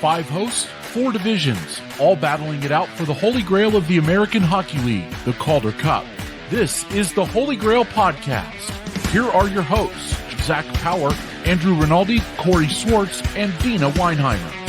5 hosts, 4 divisions, all battling it out for the Holy GrAHL of the American Hockey League, the Calder Cup. This is the Holy GrAHL podcast. Here are your hosts, Zack Power, Andrew Rinaldi, Corey Swartz, and Deana Weinheimer.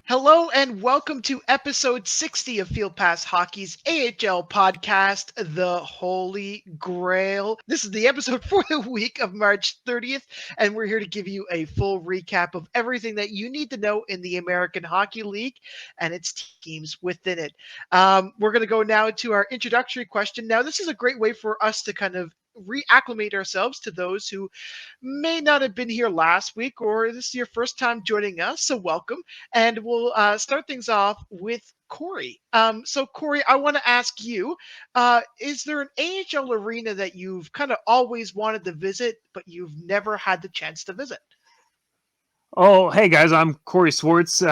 Hello and welcome to episode 60 of Field Pass Hockey's AHL podcast, the Holy GrAHL. This is the episode for the week of March 30th, and we're here to give you a full recap of everything that you need to know in the American Hockey League and its teams within it. We're going to go now to our introductory question. Now, this is a great way for us to kind of reacclimate ourselves to those who may not have been here last week, or this is your first time joining us, so welcome. And we'll start things off with Corey. So Corey, I want to ask you, is there an AHL arena that you've kind of always wanted to visit, but you've never had the chance to visit? Oh, hey guys, I'm Corey Swartz.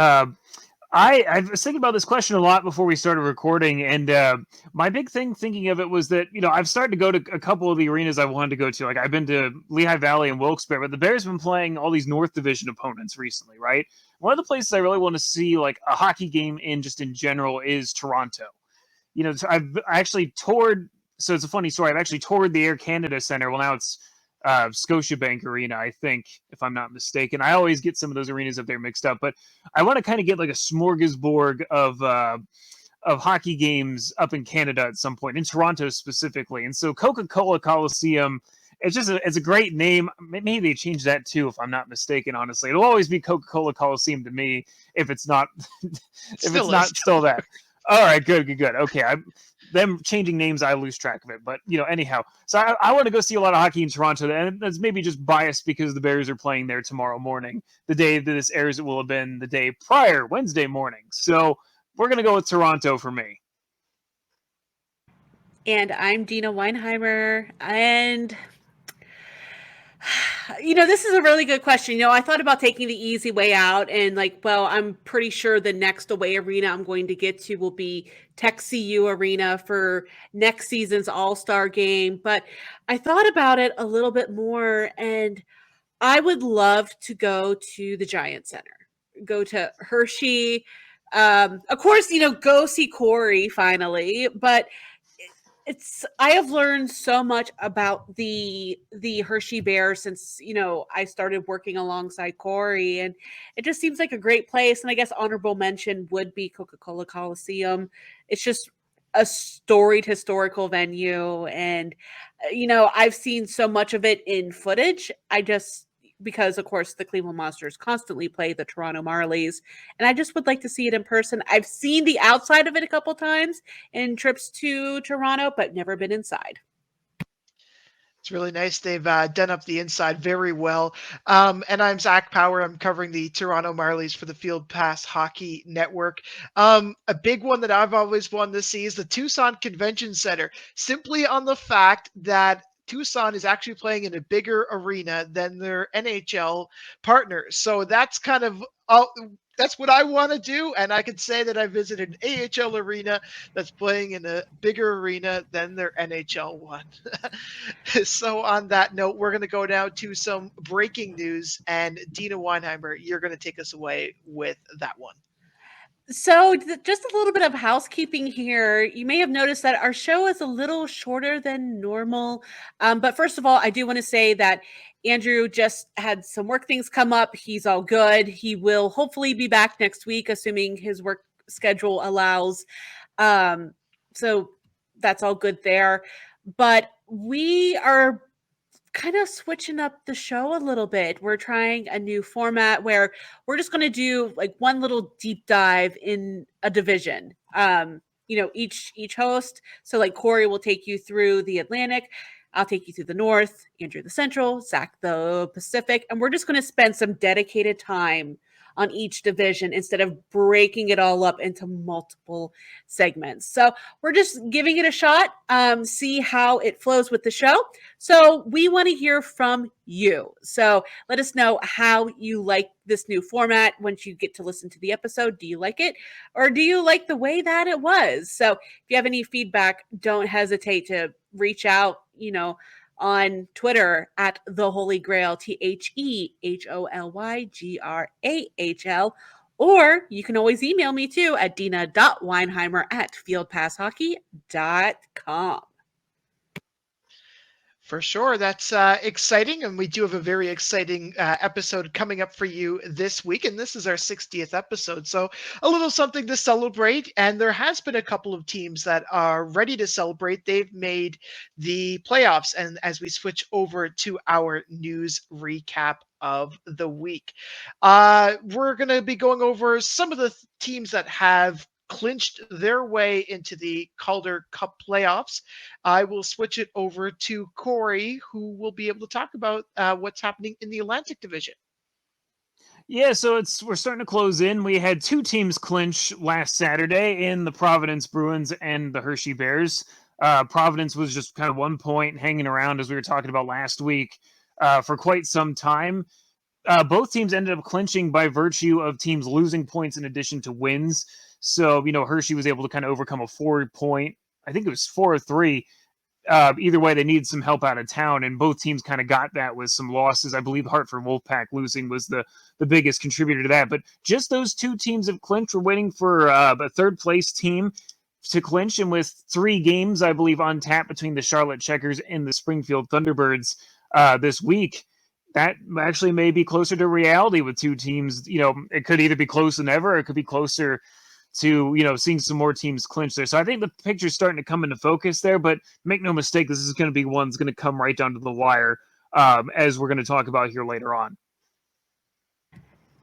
I was thinking about this question a lot before we started recording, and my big thing thinking of it was that, I've started to go to a couple of the arenas I wanted to go to. Like, I've been to Lehigh Valley and Wilkes-Barre, but the Bears have been playing all these North Division opponents recently, right? One of the places I really want to see, like, a hockey game in just in general is Toronto. So I've actually toured, so it's a funny story, I've actually toured the Air Canada Center. Well, now it's Scotiabank Arena, I think, if I'm not mistaken. I always get some of those arenas up there mixed up, but I want to kind of get like a smorgasbord of hockey games up in Canada at some point, in Toronto specifically. And so Coca-Cola Coliseum, it's a great name. Maybe they change that too, if I'm not mistaken. Honestly, it'll always be Coca-Cola Coliseum to me if it's not still that. All right, good. Okay, them changing names, I lose track of it. But, anyhow, so I want to go see a lot of hockey in Toronto, and that's maybe just biased because the Bears are playing there tomorrow morning. The day that this airs, it will have been the day prior, Wednesday morning. So we're going to go with Toronto for me. And I'm Deana Weinheimer, and this is a really good question. I thought about taking the easy way out and I'm pretty sure the next away arena I'm going to get to will be Tech CU Arena for next season's All-Star game. But I thought about it a little bit more, and I would love to go to the Giant Center, go to Hershey. Of course, go see Corey finally, but I have learned so much about the Hershey Bears since, I started working alongside Corey, and it just seems like a great place. And I guess honorable mention would be Coca-Cola Coliseum. It's just a storied historical venue. And, I've seen so much of it in footage. Because of course the Cleveland Monsters constantly play the Toronto Marlies, and I just would like to see it in person. I've seen the outside of it a couple times in trips to Toronto, but never been inside. It's really nice. They've done up the inside very well. And I'm Zack Power. I'm covering the Toronto Marlies for the Field Pass Hockey Network. A big one that I've always wanted to see is the Tucson Convention Center, simply on the fact that Tucson is actually playing in a bigger arena than their NHL partners. So that's kind of that's what I want to do. And I could say that I visited an AHL arena that's playing in a bigger arena than their NHL one. So on that note, we're going to go now to some breaking news. And Deana Weinheimer, you're going to take us away with that one. So just a little bit of housekeeping here. You may have noticed that our show is a little shorter than normal. But first of all, I do want to say that Andrew just had some work things come up. He's all good. He will hopefully be back next week, assuming his work schedule allows. So that's all good there. But we are kind of switching up the show a little bit. We're trying a new format where we're just going to do like one little deep dive in a division. Each host. So like Corey will take you through the Atlantic. I'll take you through the North, Andrew the Central, Zack the Pacific, and we're just going to spend some dedicated time on each division instead of breaking it all up into multiple segments. So we're just giving it a shot, see how it flows with the show. So we want to hear from you. So let us know how you like this new format once you get to listen to the episode. Do you like it? Or do you like the way that it was? So if you have any feedback, don't hesitate to reach out, on Twitter at the Holy GrAHL, TheHolyGrAHL, or you can always email me too at Deana.Weinheimer at fieldpasshockey.com. For sure. That's exciting. And we do have a very exciting episode coming up for you this week. And this is our 60th episode. So a little something to celebrate. And there has been a couple of teams that are ready to celebrate. They've made the playoffs. And as we switch over to our news recap of the week, we're going to be going over some of the teams that have clinched their way into the Calder Cup Playoffs. I will switch it over to Corey, who will be able to talk about what's happening in the Atlantic Division. Yeah, so we're starting to close in. We had two teams clinch last Saturday in the Providence Bruins and the Hershey Bears. Providence was just kind of 1 point hanging around, as we were talking about last week, for quite some time. Both teams ended up clinching by virtue of teams losing points in addition to wins. So, Hershey was able to kind of overcome a 4-point, I think it was 4-3. Either way, they needed some help out of town, and both teams kind of got that with some losses. I believe Hartford Wolfpack losing was the biggest contributor to that. But just those two teams have clinched. We're waiting for a third-place team to clinch, and with 3 games, I believe, on tap between the Charlotte Checkers and the Springfield Thunderbirds this week, that actually may be closer to reality with two teams. It could either be close than ever, or it could be closer to, seeing some more teams clinch there. So I think the picture's starting to come into focus there, but make no mistake, this is going to be one that's going to come right down to the wire, as we're going to talk about here later on.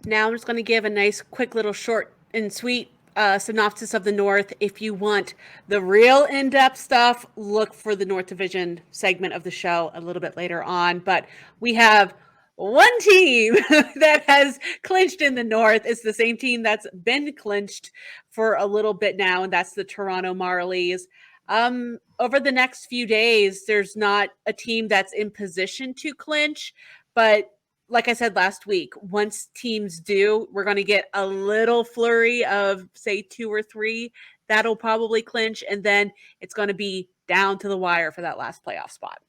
Now I'm just going to give a nice, quick little short and sweet synopsis of the North. If you want the real in-depth stuff, look for the North Division segment of the show a little bit later on. But we have one team that has clinched in the North. It's the same team that's been clinched for a little bit now, and that's the Toronto Marlies. Over the next few days, there's not a team that's in position to clinch, but like I said last week, once teams do, we're going to get a little flurry of, say, 2 or 3 that'll probably clinch, and then it's going to be down to the wire for that last playoff spot.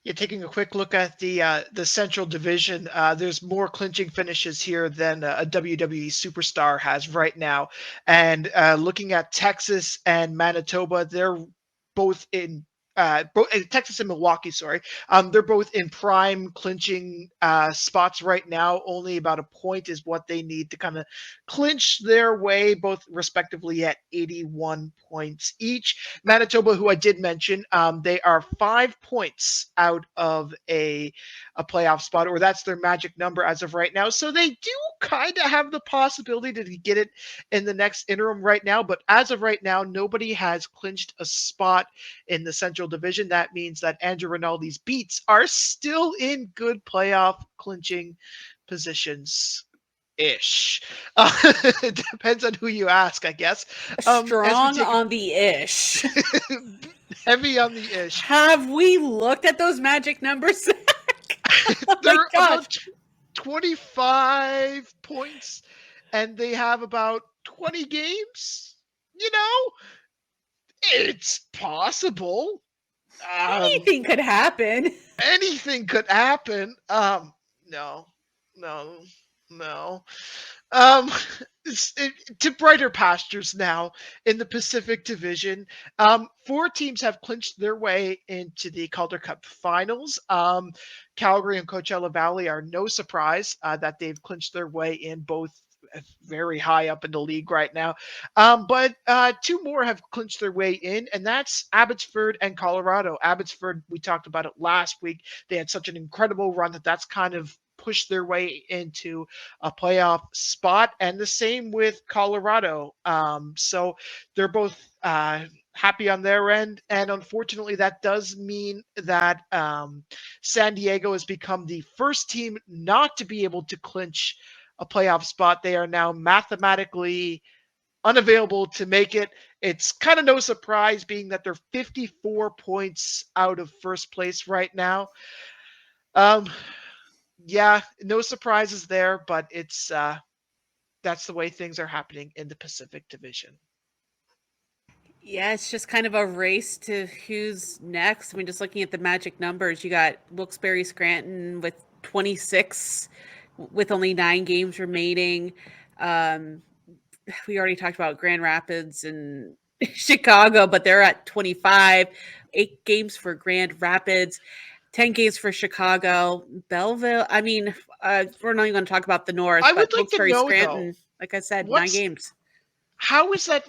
Yeah, taking a quick look at the Central Division, there's more clinching finishes here than a WWE superstar has right now. And looking at Texas and Manitoba, they're both in Texas and Milwaukee, sorry. They're both in prime clinching spots right now. Only about a point is what they need to kind of clinch their way, both respectively at 81 points each. Manitoba, who I did mention, they are 5 points out of a playoff spot, or that's their magic number as of right now. So they do kind of have the possibility to get it in the next interim right now. But as of right now, nobody has clinched a spot in the Central Division. That means that Andrew Rinaldi's Beats are still in good playoff clinching positions. Ish. It depends on who you ask, I guess. Strong on the ish. Heavy on the ish. Have we looked at those magic numbers? They're about 25 points, and they have about 20 games. It's possible. Anything could happen. Anything could happen. No. To brighter pastures now in the Pacific Division. 4 teams have clinched their way into the Calder Cup Finals. Calgary and Coachella Valley are no surprise that they've clinched their way in, both very high up in the league right now. But 2 more have clinched their way in, and that's Abbotsford and Colorado. Abbotsford, we talked about it last week. They had such an incredible run that's kind of pushed their way into a playoff spot, and the same with Colorado. So they're both happy on their end, and unfortunately that does mean that San Diego has become the first team not to be able to clinch a playoff spot. They are now mathematically unavailable to make it. It's kind of no surprise being that they're 54 points out of first place right now. Yeah, no surprises there, but it's that's the way things are happening in the Pacific Division. Yeah, it's just kind of a race to who's next. I mean, just looking at the magic numbers, you got Wilkes-Barre Scranton with 26 with only 9 games remaining. We already talked about Grand Rapids and Chicago, but they're at 25. 8 games for Grand Rapids, 10 games for Chicago. Belleville, I mean, we're not even going to talk about the North, I but would like to Wilkes-Barre know, Scranton, though, like I said, 9 what's games. how is that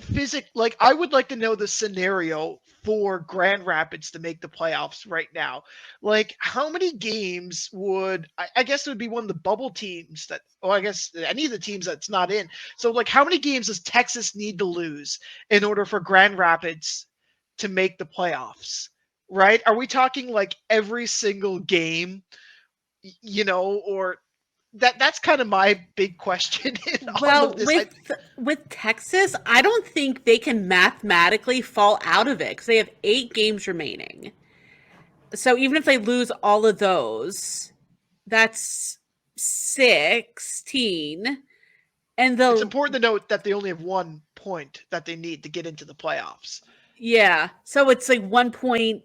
like, I would like to know the scenario for Grand Rapids to make the playoffs right now. Like, how many games would I guess it would be one of the bubble teams that, oh, I guess any of the teams that's not in. So, like, how many games does Texas need to lose in order for Grand Rapids to make the playoffs? Right? Are we talking like every single game, or that's kind of my big question in all Well, of this. with Texas, I don't think they can mathematically fall out of it because they have 8 games remaining. So even if they lose all of those, that's 16. And It's important to note that they only have 1 point that they need to get into the playoffs. Yeah, so it's like 1 point.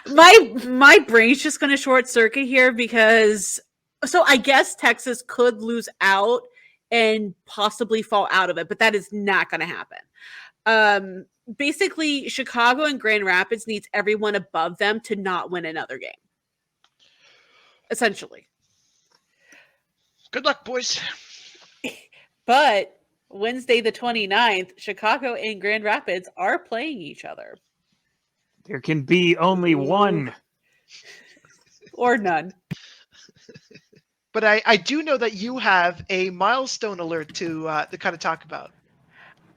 my brain's just going to short circuit here because I guess Texas could lose out and possibly fall out of it, but that is not going to happen. Basically, Chicago and Grand Rapids needs everyone above them to not win another game. Essentially. Good luck, boys. But Wednesday the 29th, Chicago and Grand Rapids are playing each other. There can be only one. Or none. But I do know that you have a milestone alert to kind of talk about.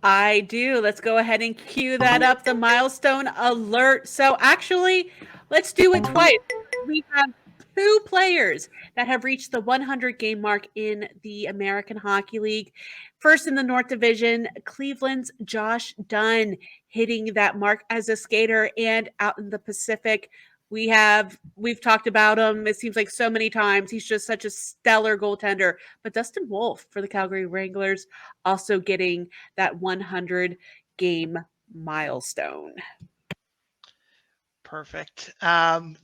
I do. Let's go ahead and cue that up, the milestone alert. So actually, let's do it twice. We have 2 players that have reached the 100-game mark in the American Hockey League. First in the North Division, Cleveland's Josh Dunn hitting that mark as a skater, and out in the Pacific, we've talked about him. It seems like so many times. He's just such a stellar goaltender. But Dustin Wolf for the Calgary Wranglers also getting that 100-game milestone. Perfect.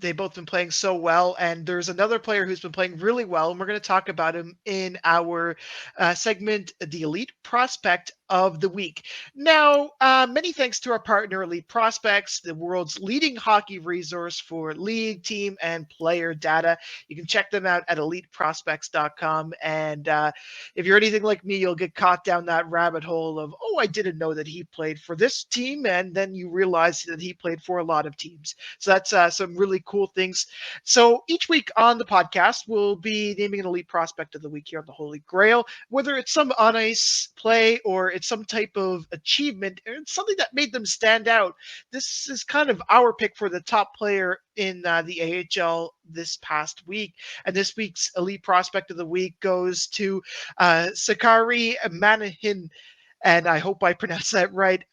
They've both been playing so well, and there's another player who's been playing really well, and we're going to talk about him in our segment, the Elite Prospect of the Week. Now, many thanks to our partner, Elite Prospects, the world's leading hockey resource for league, team, and player data. You can check them out at eliteprospects.com, and if you're anything like me, you'll get caught down that rabbit hole of, oh, I didn't know that he played for this team, and then you realize that he played for a lot of teams. So that's some really cool things. So each week on the podcast, we'll be naming an Elite Prospect of the Week here on the Holy GrAHL, whether it's some on-ice play or it's some type of achievement or it's something that made them stand out. This is kind of our pick for the top player in the AHL this past week. And this week's Elite Prospect of the Week goes to Sakari Manninen, and I hope I pronounced that right.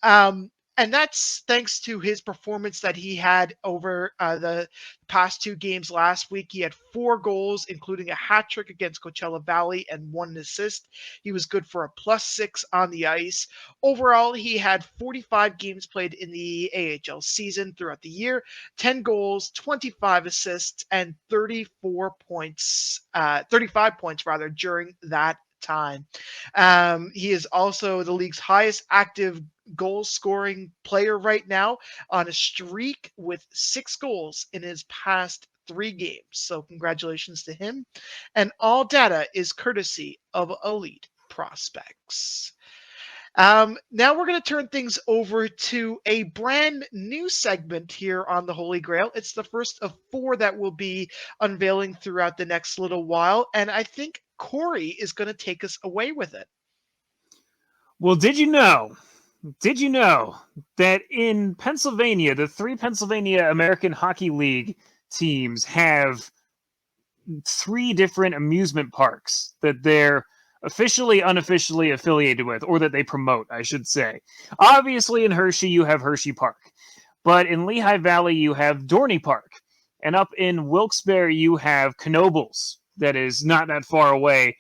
And that's thanks to his performance that he had over the past 2 games last week. He had 4 goals, including a hat trick against Coachella Valley and 1 assist. He was good for a +6 on the ice. Overall, he had 45 games played in the AHL season throughout the year, 10 goals, 25 assists, and 35 points during that time. He is also the league's highest active goal scoring player right now on a streak with 6 goals in his past 3 games. So congratulations to him. And all data is courtesy of Elite Prospects. Now we're going to turn things over to a brand new segment here on the Holy GrAHL. It's the first of 4 that we'll be unveiling throughout the next little while. And I think Corey is going to take us away with it. Well, did you know that in Pennsylvania, the 3 Pennsylvania American Hockey League teams have 3 different amusement parks that they're officially, unofficially affiliated with, or that they promote, I should say. Obviously, in Hershey, you have Hershey Park. But in Lehigh Valley, you have Dorney Park. And up in Wilkes-Barre, you have Knoebels. That is not that far away.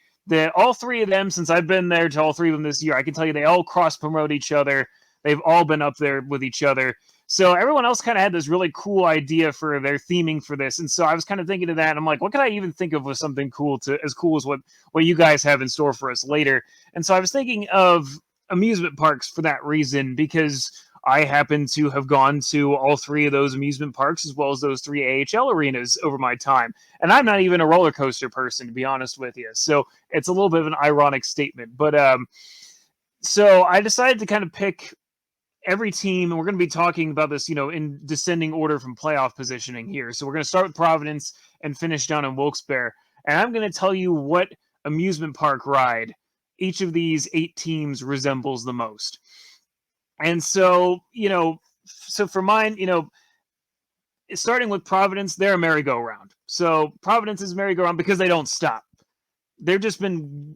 All 3 of them, since I've been there to all 3 of them this year, I can tell you they all cross-promote each other. They've all been up there with each other. So everyone else kind of had this really cool idea for their theming for this. And so I was kind of thinking of that. And I'm like, what could I even think of with something cool as cool as what you guys have in store for us later? And so I was thinking of amusement parks for that reason, because I happen to have gone to all 3 of those amusement parks as well as those 3 AHL arenas over my time. And I'm not even a roller coaster person, to be honest with you. So it's a little bit of an ironic statement. But so I decided to kind of pick every team, and we're going to be talking about this, in descending order from playoff positioning here. So we're going to start with Providence and finish down in Wilkes-Barre. And I'm going to tell you what amusement park ride each of these 8 teams resembles the most. And so, so for mine, starting with Providence, they're a merry-go-round. So Providence is merry-go-round because they don't stop. They've just been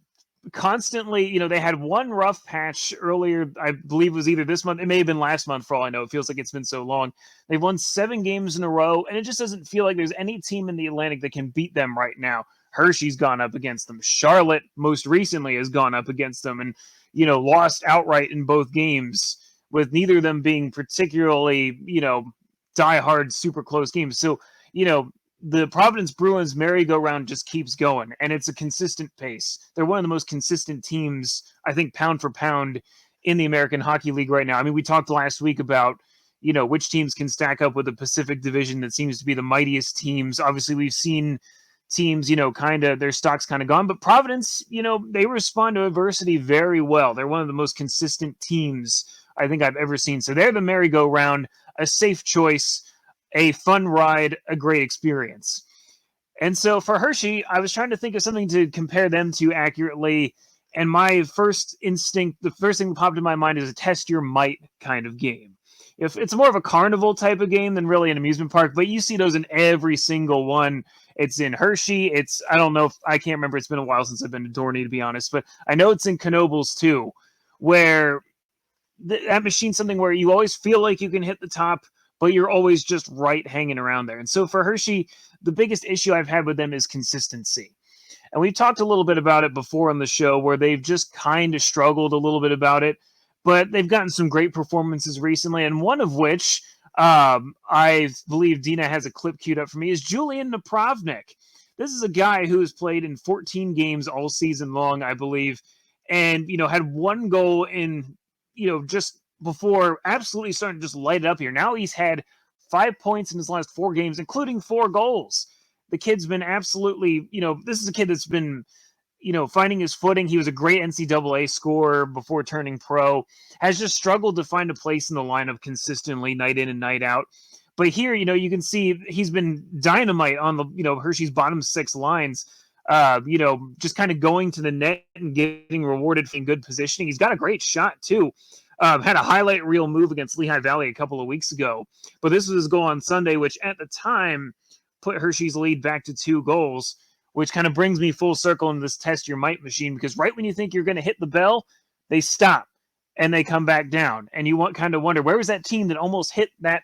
constantly, they had one rough patch earlier, I believe it was either this month, it may have been last month for all I know. It feels like it's been so long. They've won 7 games in a row, and it just doesn't feel like there's any team in the Atlantic that can beat them right now. Hershey's gone up against them. Charlotte, most recently, has gone up against them and, lost outright in both games, with neither of them being particularly, die-hard, super close games. So, the Providence Bruins merry-go-round just keeps going, and it's a consistent pace. They're one of the most consistent teams, I think, pound for pound in the American Hockey League right now. I mean, we talked last week about, which teams can stack up with the Pacific Division that seems to be the mightiest teams. Obviously, we've seen teams, their stock's kind of gone, but Providence, they respond to adversity very well. They're one of the most consistent teams I think I've ever seen. So they're the merry-go-round, a safe choice, a fun ride, a great experience. And so for Hershey, I was trying to think of something to compare them to accurately. And my first instinct, the first thing that popped in my mind is a test your might kind of game. If it's more of a carnival type of game than really an amusement park, but you see those in every single one. It's in Hershey. I don't know I can't remember. It's been a while since I've been to Dorney, to be honest, but I know it's in Knoebels too, where that machine's something where you always feel like you can hit the top, but you're always just right hanging around there. And so for Hershey, the biggest issue I've had with them is consistency. And we've talked a little bit about it before on the show, where they've just kind of struggled a little bit about it, but they've gotten some great performances recently. And one of which, I believe Deana has a clip queued up for me, is Julian Napravnik. This is a guy who has played in 14 games all season long, I believe, and, had 1 goal in, just before absolutely starting to just light it up here. Now he's had 5 points in his last 4 games, including 4 goals. The kid's been absolutely, this is a kid that's been, finding his footing. He was a great NCAA scorer before turning pro, has just struggled to find a place in the lineup consistently night in and night out. But here, you can see he's been dynamite on the, Hershey's bottom 6 lines, just kind of going to the net and getting rewarded for good positioning. He's got a great shot too. Had a highlight reel move against Lehigh Valley a couple of weeks ago. But this was his goal on Sunday, which at the time put Hershey's lead back to 2 goals, which kind of brings me full circle in this test your might machine, because right when you think you're going to hit the bell, they stop and they come back down. And you kind of wonder, where was that team that almost hit that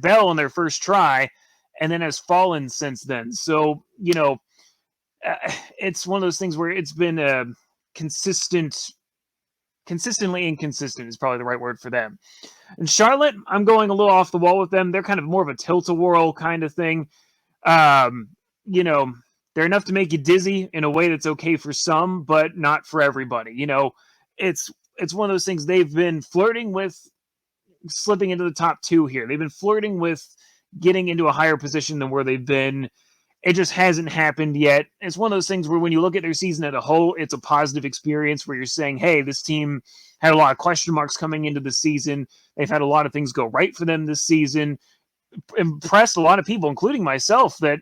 bell on their first try and then has fallen since then? So, it's one of those things where it's been consistently inconsistent is probably the right word for them. And Charlotte, I'm going a little off the wall with them. They're kind of more of a tilt-a-whirl kind of thing. They're enough to make you dizzy in a way that's okay for some, but not for everybody. It's one of those things. They've been flirting with slipping into the top 2 here. They've been flirting with getting into a higher position than where they've been. It just hasn't happened yet. It's one of those things where when you look at their season as a whole, it's a positive experience where you're saying, hey, this team had a lot of question marks coming into the season. They've had a lot of things go right for them this season. Impressed a lot of people, including myself, that,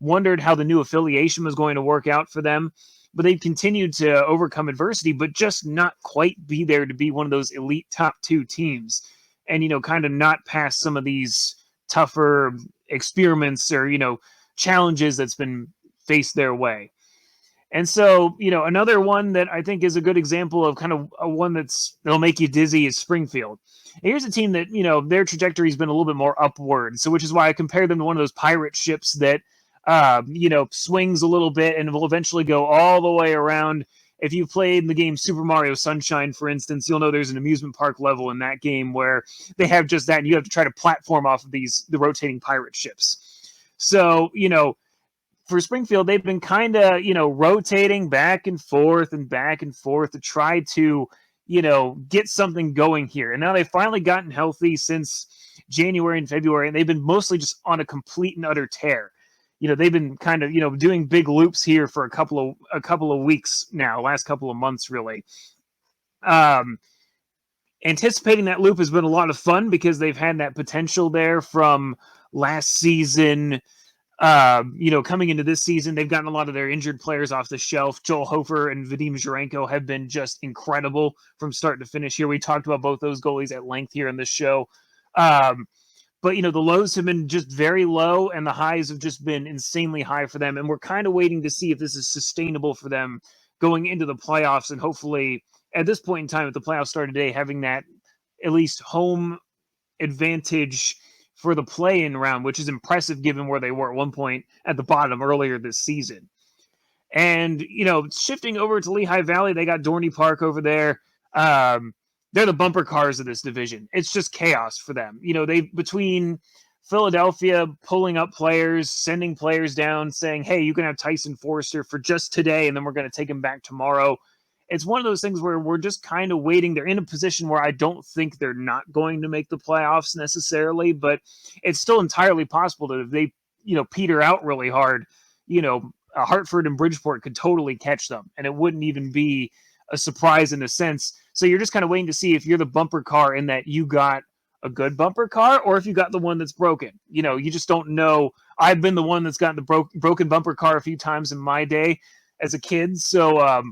wondered how the new affiliation was going to work out for them. But they've continued to overcome adversity, but just not quite be there to be one of those elite top 2 teams. And, kind of not pass some of these tougher experiments or, challenges that's been face their way. And so, another one that I think is a good example of kind of a one that'll make you dizzy is Springfield. And here's a team that, their trajectory has been a little bit more upward. So, which is why I compare them to one of those pirate ships that, swings a little bit and will eventually go all the way around. If you've played the game Super Mario Sunshine, for instance, you'll know there's an amusement park level in that game where they have just that, and you have to try to platform off of the rotating pirate ships. So, for Springfield, they've been kind of, rotating back and forth to try to, get something going here. And now they've finally gotten healthy since January and February, and they've been mostly just on a complete and utter tear. They've been kind of, doing big loops here for a couple of weeks now, last couple of months, really. Anticipating that loop has been a lot of fun because they've had that potential there from last season. Coming into this season, they've gotten a lot of their injured players off the shelf. Joel Hofer and Vadim Zherenko have been just incredible from start to finish here. We talked about both those goalies at length here in this show. But, the lows have been just very low and the highs have just been insanely high for them. And we're kind of waiting to see if this is sustainable for them going into the playoffs. And hopefully at this point in time, if the playoffs start today, having that at least home advantage for the play-in round, which is impressive given where they were at one point at the bottom earlier this season. And, shifting over to Lehigh Valley, they got Dorney Park over there. They're the bumper cars of this division. It's just chaos for them. They between Philadelphia pulling up players, sending players down, saying, hey, you can have Tyson Forrester for just today, and then we're going to take him back tomorrow. It's one of those things where we're just kind of waiting. They're in a position where I don't think they're not going to make the playoffs necessarily, but it's still entirely possible that if they, peter out really hard, Hartford and Bridgeport could totally catch them, and it wouldn't even be a surprise in a sense. So you're just kind of waiting to see if you're the bumper car in that you got a good bumper car or if you got the one that's broken. You just don't know. I've been the one that's gotten the broken bumper car a few times in my day as a kid. So,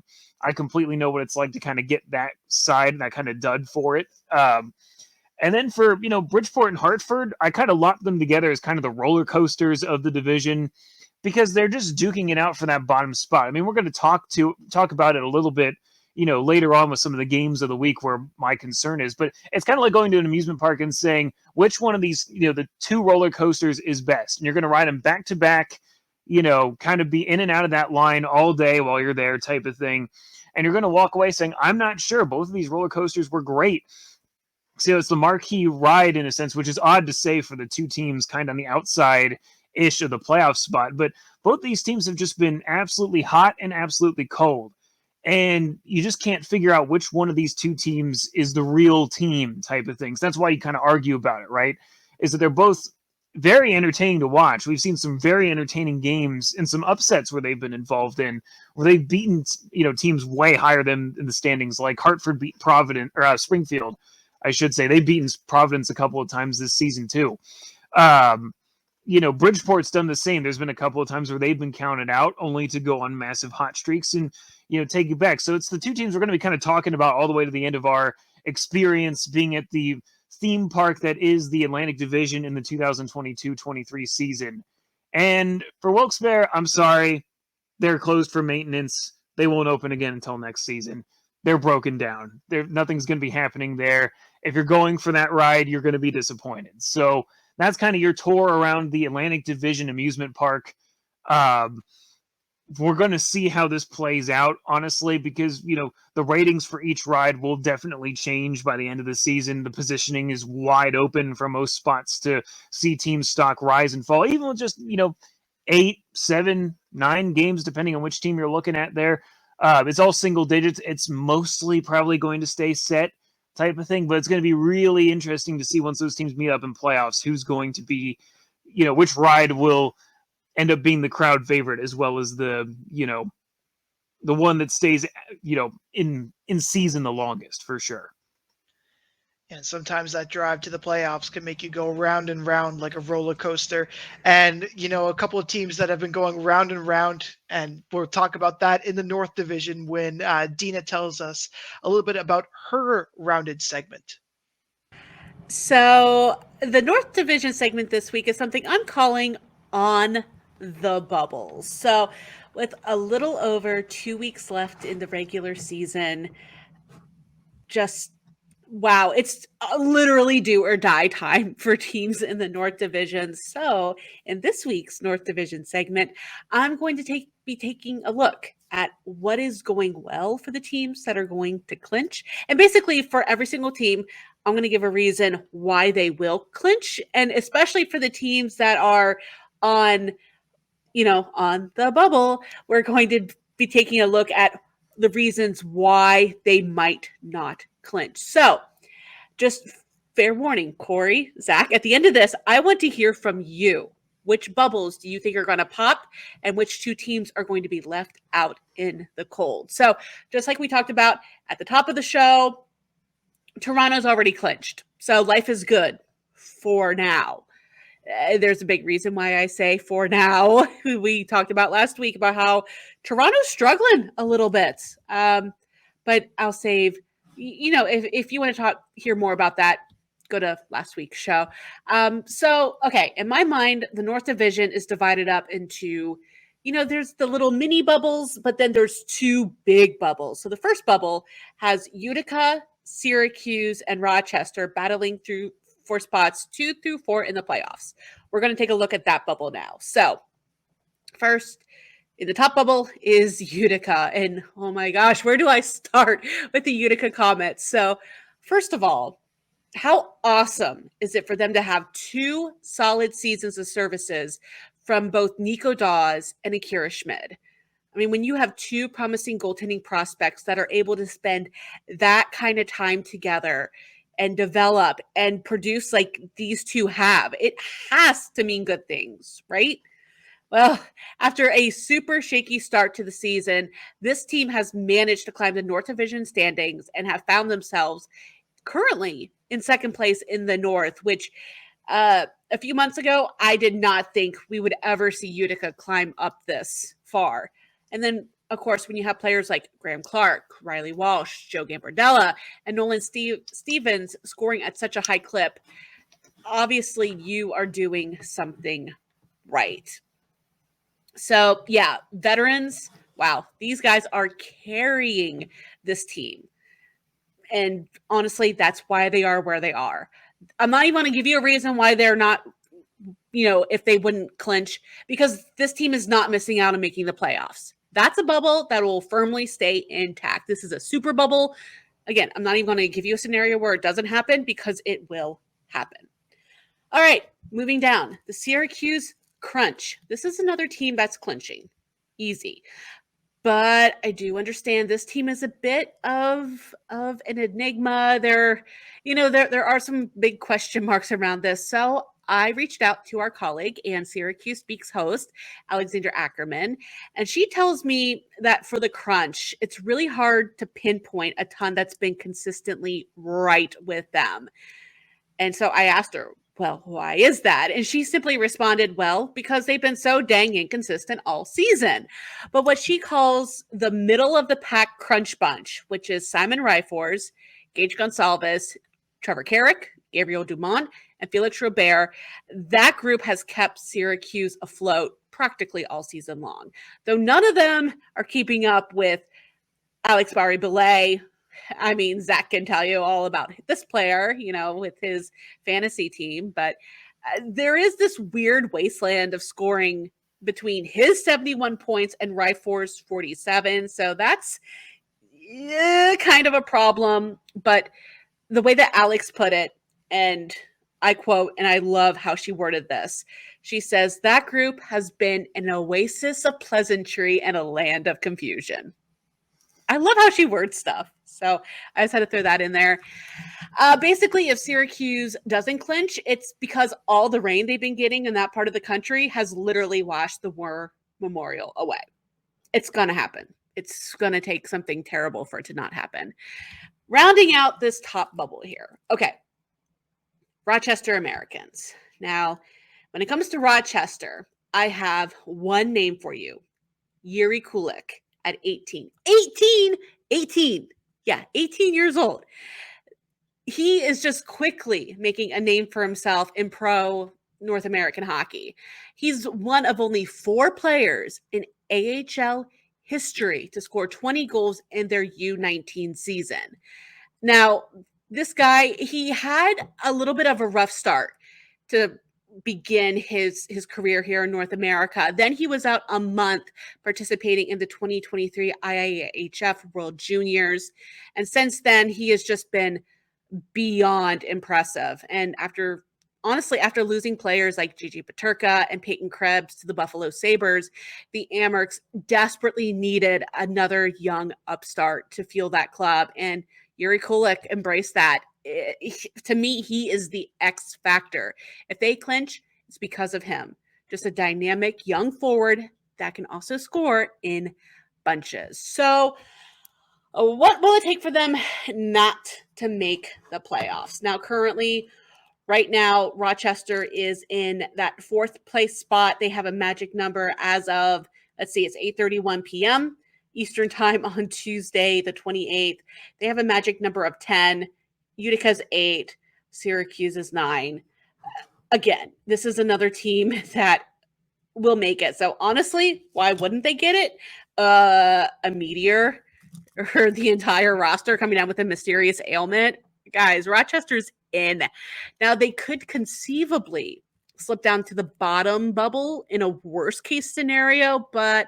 I completely know what it's like to kind of get that side and that kind of dud for it. And then for, Bridgeport and Hartford, I kind of locked them together as kind of the roller coasters of the division because they're just duking it out for that bottom spot. I mean, we're going to talk about it a little bit, later on with some of the games of the week where my concern is, but it's kind of like going to an amusement park and saying which one of these, the two roller coasters is best. And you're going to ride them back to back, kind of be in and out of that line all day while you're there type of thing. And you're going to walk away saying, I'm not sure. Both of these roller coasters were great. So it's the marquee ride in a sense, which is odd to say for the two teams kind of on the outside-ish of the playoff spot. But both these teams have just been absolutely hot and absolutely cold. And you just can't figure out which one of these two teams is the real team type of things. That's why you kind of argue about it, right? Is that they're both very entertaining to watch. We've seen some very entertaining games and some upsets where they've been involved in, where they've beaten, teams way higher than in the standings, like Hartford beat Providence, or Springfield, I should say. They've beaten Providence a couple of times this season too. Bridgeport's done the same. There's been a couple of times where they've been counted out only to go on massive hot streaks and, take it back. So it's the two teams we're going to be kind of talking about all the way to the end of our experience being at the theme park that is the Atlantic Division in the 2022-23 season. And for Wilkes-Barre, I'm sorry, they're closed for maintenance. They won't open again until next season. They're broken down. Nothing's going to be happening there. If you're going for that ride, you're going to be disappointed. So that's kind of your tour around the Atlantic Division amusement park. We're going to see how this plays out, honestly, because, the ratings for each ride will definitely change by the end of the season. The positioning is wide open for most spots to see team stock rise and fall, even with just, 8, 7, 9 games, depending on which team you're looking at there. It's all single digits. It's mostly probably going to stay set type of thing, but it's going to be really interesting to see once those teams meet up in playoffs, who's going to be, which ride will end up being the crowd favorite as well as the one that stays, in season the longest for sure. And sometimes that drive to the playoffs can make you go round and round like a roller coaster. And, a couple of teams that have been going round and round, and we'll talk about that in the North Division when Deana tells us a little bit about her rounded segment. So the North Division segment this week is something I'm calling On the bubbles. So with a little over 2 weeks left in the regular season, just wow, it's literally do or die time for teams in the North Division. So in this week's North Division segment, I'm going to be taking a look at what is going well for the teams that are going to clinch. And basically for every single team, I'm going to give a reason why they will clinch. And especially for the teams that are on the bubble, we're going to be taking a look at the reasons why they might not clinch. So just fair warning, Corey, Zach, at the end of this, I want to hear from you. Which bubbles do you think are going to pop and which two teams are going to be left out in the cold? So just like we talked about at the top of the show, Toronto's already clinched. So life is good for now. There's a big reason why I say for now. We talked about last week about how Toronto's struggling a little bit. But I'll save, if you want to hear more about that, go to last week's show. Okay, in my mind, the North Division is divided up into, there's the little mini bubbles, but then there's two big bubbles. So the first bubble has Utica, Syracuse, and Rochester battling through for spots 2 through 4 in the playoffs. We're going to take a look at that bubble now. So first, in the top bubble is Utica. And oh my gosh, where do I start with the Utica Comets? So first of all, how awesome is it for them to have 2 solid seasons of services from both Nico Dawes and Akira Schmid? I mean, when you have 2 promising goaltending prospects that are able to spend that kind of time together and develop and produce like these two have, it has to mean good things, right? Well, after a super shaky start to the season, this team has managed to climb the North Division standings and have found themselves currently in second place in the North, which a few months ago, I did not think we would ever see Utica climb up this far. And then, of course, when you have players like Graham Clark, Riley Walsh, Joe Gambardella, and Nolan Stevens scoring at such a high clip, obviously you are doing something right. So, yeah, veterans, wow, these guys are carrying this team. And honestly, that's why they are where they are. I'm not even going to give you a reason why they're not, if they wouldn't clinch, because this team is not missing out on making the playoffs. That's a bubble that will firmly stay intact. This is a super bubble. Again, I'm not even going to give you a scenario where it doesn't happen because it will happen. All right, moving down. The Syracuse Crunch. This is another team that's clinching. Easy. But I do understand this team is a bit of an enigma. There are some big question marks around this. So I reached out to our colleague and Syracuse Speaks host, Alexandra Ackerman, and she tells me that for the Crunch, it's really hard to pinpoint a ton that's been consistently right with them. And so I asked her, well, why is that? And she simply responded, well, because they've been so dang inconsistent all season. But what she calls the middle of the pack crunch bunch, which is Simon Ryfors, Gage Gonsalves, Trevor Carrick, Gabriel Dumont, and Felix Robert, that group has kept Syracuse afloat practically all season long. Though none of them are keeping up with Alex Barré-Boulet. I mean, Zach can tell you all about this player, with his fantasy team, but there is this weird wasteland of scoring between his 71 points and Ryfors' 47. So that's kind of a problem. But the way that Alex put it, and I quote, and I love how she worded this. She says, that group has been an oasis of pleasantry and a land of confusion. I love how she words stuff. So I just had to throw that in there. Basically, if Syracuse doesn't clinch, it's because all the rain they've been getting in that part of the country has literally washed the War Memorial away. It's going to happen. It's going to take something terrible for it to not happen. Rounding out this top bubble here. Okay. Rochester Americans. Now, when it comes to Rochester, I have one name for you. Yuri Kulik at 18. 18! Yeah, 18 years old. He is just quickly making a name for himself in pro North American hockey. He's one of only 4 players in AHL history to score 20 goals in their U19 season. Now, this guy, he had a little bit of a rough start to begin his career here in North America. Then he was out a month participating in the 2023 IIHF World Juniors. And since then, he has just been beyond impressive. And after losing players like Gigi Peterka and Peyton Krebs to the Buffalo Sabres, the Amerks desperately needed another young upstart to fuel that club. And Yuri Kulik embraced that. To me, he is the X factor. If they clinch, it's because of him. Just a dynamic young forward that can also score in bunches. So what will it take for them not to make the playoffs? Now, currently, right now, Rochester is in that 4th place spot. They have a magic number as of, it's 8:31 p.m. Eastern time on Tuesday, the 28th. They have a magic number of 10. Utica's 8. Syracuse is 9. Again, this is another team that will make it. So honestly, why wouldn't they get it? A meteor or the entire roster coming down with a mysterious ailment. Guys, Rochester's in. Now, they could conceivably slip down to the bottom bubble in a worst case scenario, but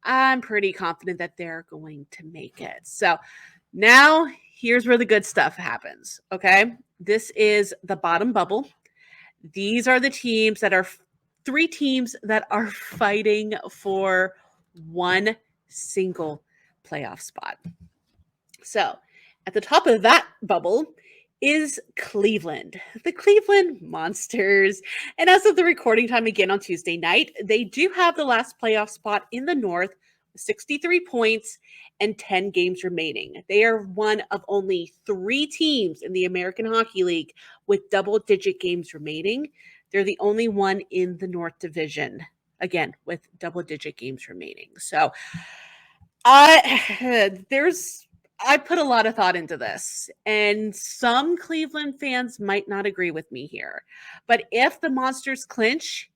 I'm pretty confident that they're going to make it. So now here's where the good stuff happens. Okay. This is the bottom bubble. These are the teams that are 3 teams that are fighting for one single playoff spot. So at the top of that bubble is Cleveland, the Cleveland Monsters. And as of the recording time again on Tuesday night, they do have the last playoff spot in the North, 63 points and 10 games remaining. They are one of only 3 teams in the American Hockey League with double-digit games remaining. They're the only one in the North Division, again, with double-digit games remaining. So I put a lot of thought into this, and some Cleveland fans might not agree with me here. But if the Monsters clinch,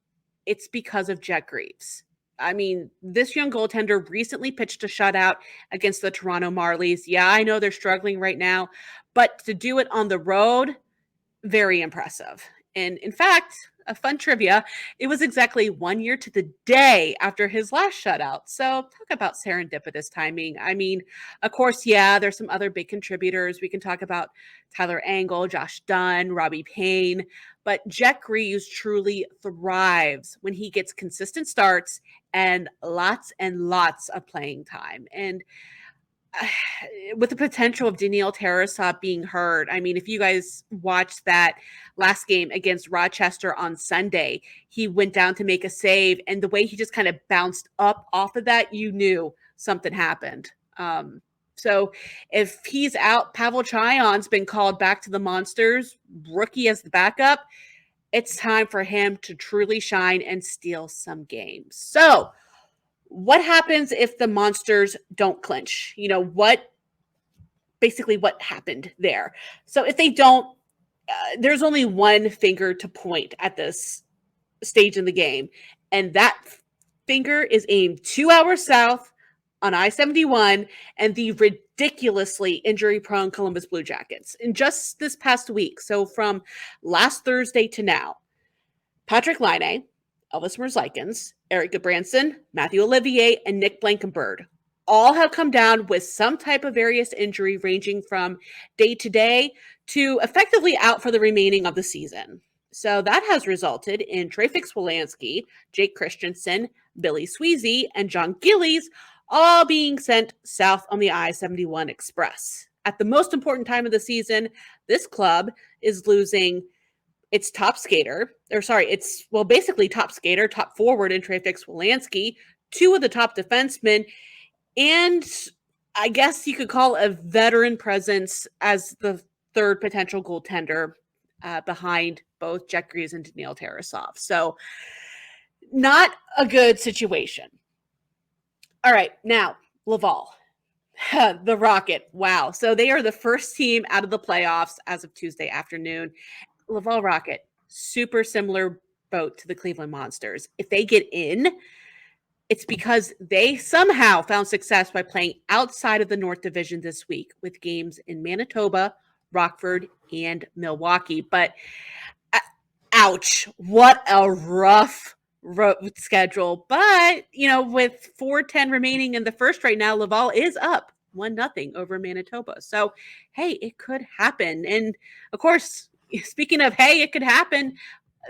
it's because of Jet Greaves. I mean, this young goaltender recently pitched a shutout against the Toronto Marlies. Yeah, I know they're struggling right now, but to do it on the road, very impressive. And in fact, a fun trivia, it was exactly 1 year to the day after his last shutout. So talk about serendipitous timing. I mean, of course, yeah, there's some other big contributors. We can talk about Tyler Angle, Josh Dunn, Robbie Payne, but Jet Greaves truly thrives when he gets consistent starts and lots of playing time. And with the potential of Daniil Tarasov being hurt, I mean, if you guys watched that last game against Rochester on Sunday, he went down to make a save, and the way he just kind of bounced up off of that, you knew something happened. So if he's out, Pavel Chayon's been called back to the Monsters, rookie as the backup. It's time for him to truly shine and steal some games. So what happens if the Monsters don't clinch? You know, what happened there? So if they don't, there's only one finger to point at this stage in the game, and that finger is aimed 2 hours south on I-71 and the ridiculously injury-prone Columbus Blue Jackets. In just this past week, so from last Thursday to now, Patrick Laine, Elvis Merzlikins, Eric Gudbranson, Matthew Olivier, and Nick Blankenburg all have come down with some type of various injury ranging from day-to-day to effectively out for the remaining of the season. So that has resulted in Travis Wolanski, Jake Christensen, Billy Sweezy, and John Gillies all being sent south on the I-71 Express. At the most important time of the season, this club is losing its top skater, top skater, top forward in Travis Wolanski, 2 of the top defensemen, and I guess you could call a veteran presence as the 3rd potential goaltender behind both Jet Greaves and Daniil Tarasov. So not a good situation. All right, now Laval, the Rocket. Wow. So they are the first team out of the playoffs as of Tuesday afternoon. Laval Rocket, super similar boat to the Cleveland Monsters. If they get in, it's because they somehow found success by playing outside of the North Division this week with games in Manitoba, Rockford, and Milwaukee. But ouch, what a rough road schedule. But, with 4:10 remaining in the first right now, Laval is up 1-0 over Manitoba. So, hey, it could happen. And, of course, speaking of, hey, it could happen,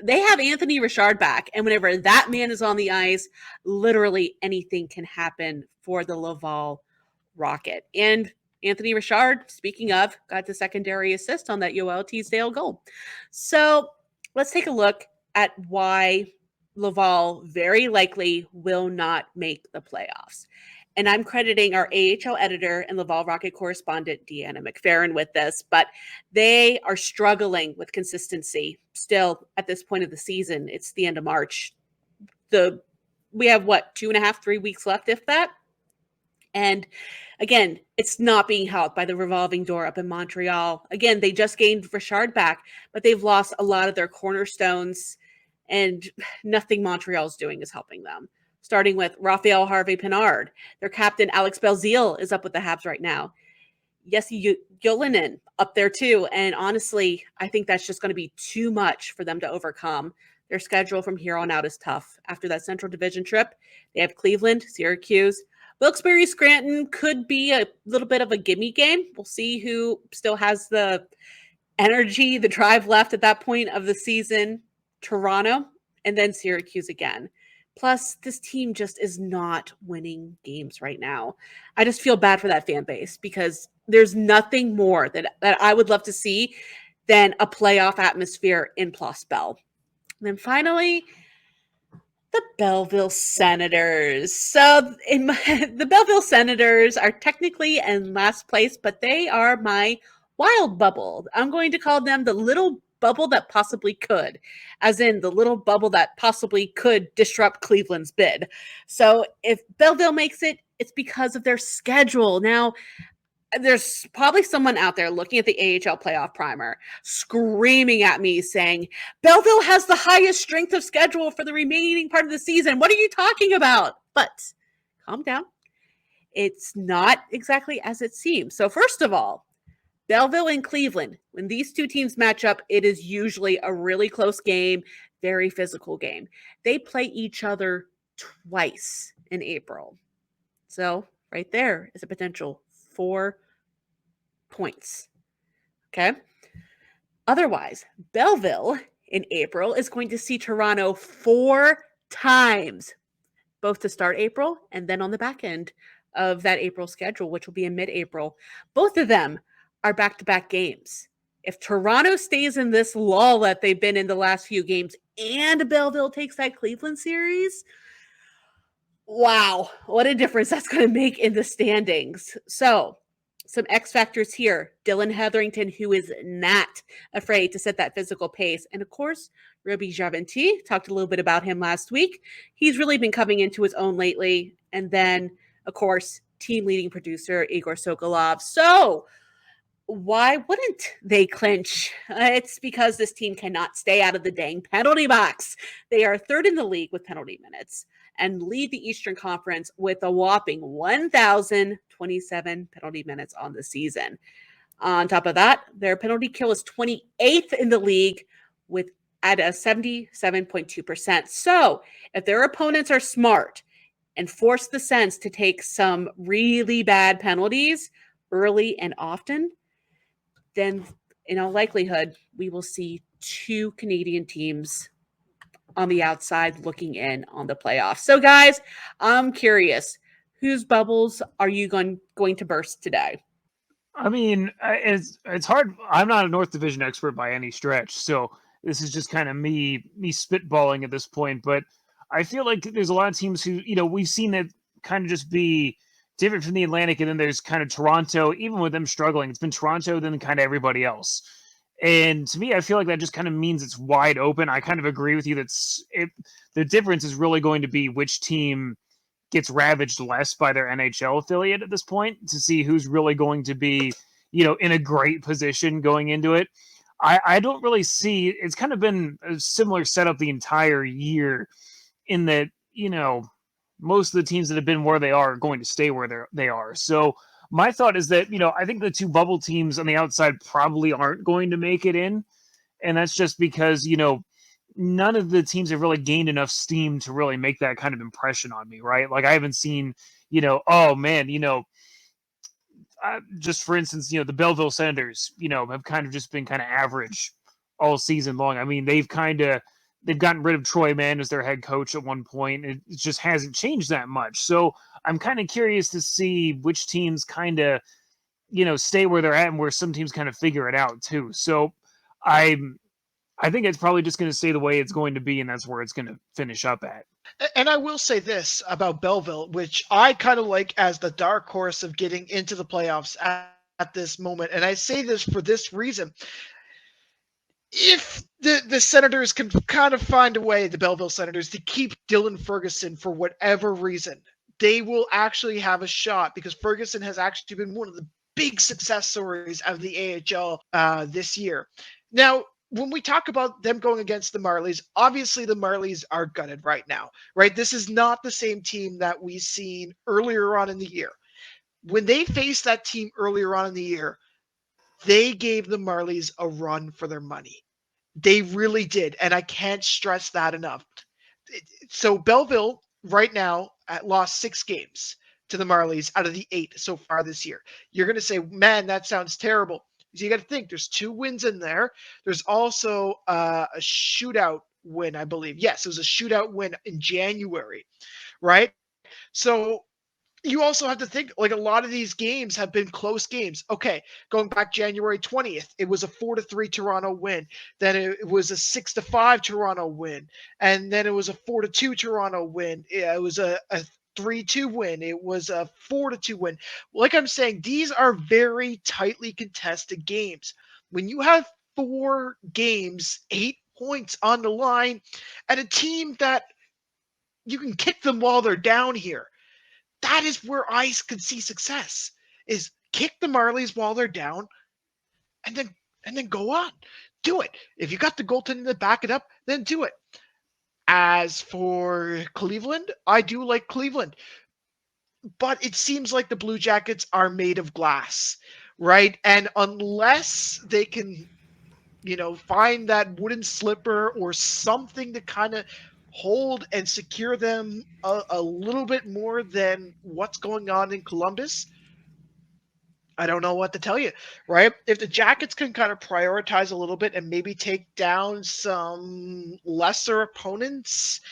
they have Anthony Richard back. And whenever that man is on the ice, literally anything can happen for the Laval Rocket. And Anthony Richard, speaking of, got the secondary assist on that Yoel Teasdale goal. So let's take a look at why Laval very likely will not make the playoffs. And I'm crediting our AHL editor and Laval Rocket correspondent, Deanna McFerrin, with this, but they are struggling with consistency still at this point of the season. It's the end of March. We have 2.5, 3 weeks left, if that. And again, it's not being helped by the revolving door up in Montreal. Again, they just gained Richard back, but they've lost a lot of their cornerstones, and nothing Montreal's doing is helping them. Starting with Raphael Harvey-Pinard. Their captain, Alex Belzile, is up with the Habs right now. Jesse Jolinen up there too. And honestly, I think that's just going to be too much for them to overcome. Their schedule from here on out is tough. After that Central Division trip, they have Cleveland, Syracuse. Wilkes-Barre Scranton could be a little bit of a gimme game. We'll see who still has the energy, the drive left at that point of the season. Toronto, and then Syracuse again. Plus, this team just is not winning games right now. I just feel bad for that fan base because there's nothing more that I would love to see than a playoff atmosphere in Place Bell. And then finally, the Belleville Senators. So the Belleville Senators are technically in last place, but they are my wild bubble. I'm going to call them the little bubble that possibly could, as in the little bubble that possibly could disrupt Cleveland's bid. So if Belleville makes it, it's because of their schedule. Now, there's probably someone out there looking at the AHL playoff primer, screaming at me saying, Belleville has the highest strength of schedule for the remaining part of the season. What are you talking about? But calm down. It's not exactly as it seems. So first of all, Belleville and Cleveland, when these two teams match up, it is usually a really close game, very physical game. They play each other twice in April. So right there is a potential 4 points. Okay. Otherwise, Belleville in April is going to see Toronto 4 times, both to start April and then on the back end of that April schedule, which will be in mid-April. Both of them are back-to-back games. If Toronto stays in this lull that they've been in the last few games and Belleville takes that Cleveland series, wow, what a difference that's going to make in the standings. So some X factors here. Dylan Hetherington, who is not afraid to set that physical pace. And of course, Roby Javanti, talked a little bit about him last week. He's really been coming into his own lately. And then, of course, team leading producer Igor Sokolov. So why wouldn't they clinch? It's because this team cannot stay out of the dang penalty box. They are third in the league with penalty minutes and lead the Eastern Conference with a whopping 1,027 penalty minutes on the season. On top of that, their penalty kill is 28th in the league at a 77.2%. So if their opponents are smart and force the Sens to take some really bad penalties early and often, then in all likelihood, we will see 2 Canadian teams on the outside looking in on the playoffs. So guys, I'm curious, whose bubbles are you going to burst today? I mean, it's hard. I'm not a North Division expert by any stretch, so this is just kind of me spitballing at this point. But I feel like there's a lot of teams who, we've seen it kind of just be different from the Atlantic, and then there's kind of Toronto. Even with them struggling, it's been Toronto, then kind of everybody else. And to me, I feel like that just kind of means it's wide open. I kind of agree with you that the difference is really going to be which team gets ravaged less by their NHL affiliate at this point to see who's really going to be, in a great position going into it. I don't really see, it's kind of been a similar setup the entire year in that, most of the teams that have been where they are going to stay where they are. So my thought is that, I think the two bubble teams on the outside probably aren't going to make it in. And that's just because, none of the teams have really gained enough steam to really make that kind of impression on me, right? Like I haven't seen, oh man, just for instance, the Belleville Senators, have kind of just been kind of average all season long. I mean, they've gotten rid of Troy Mann as their head coach at one point. It just hasn't changed that much. So I'm kind of curious to see which teams kind of, stay where they're at and where some teams kind of figure it out too. So I think it's probably just going to stay the way it's going to be, and that's where it's going to finish up at. And I will say this about Belleville, which I kind of like as the dark horse of getting into the playoffs at this moment. And I say this for this reason. If the Senators can kind of find a way, the Belleville Senators, to keep Dylan Ferguson for whatever reason, they will actually have a shot, because Ferguson has actually been one of the big success stories of the AHL this year. Now, when we talk about them going against the Marlies, obviously the Marlies are gutted right now, right? This is not the same team that we've seen earlier on in the year. When they faced that team earlier on in the year, they gave the Marlies a run for their money. They really did, and I can't stress that enough. So Belleville right now lost 6 games to the Marlies out of the 8 so far this year. You're going to say, man, that sounds terrible. So you got to think there's 2 wins in there. There's also a shootout win, I believe. Yes, it was a shootout win in January, right? So you also have to think, like, a lot of these games have been close games. Okay, going back January 20th, it was a 4-3 Toronto win. Then it was a 6-5 Toronto win. And then it was a 4-2 Toronto win. It was a 3-2 win. It was a 4-2 win. Like I'm saying, these are very tightly contested games. When you have 4 games, 8 points on the line, and a team that you can kick them while they're down here, that is where I could see success, is kick the Marlies while they're down and then go on. Do it. If you got the goaltending to back it up, then do it. As for Cleveland, I do like Cleveland, but it seems like the Blue Jackets are made of glass, right? And unless they can, find that wooden slipper or something to kind of hold and secure them a little bit more than what's going on in Columbus, I don't know what to tell you, right? If the Jackets can kind of prioritize a little bit and maybe take down some lesser opponents,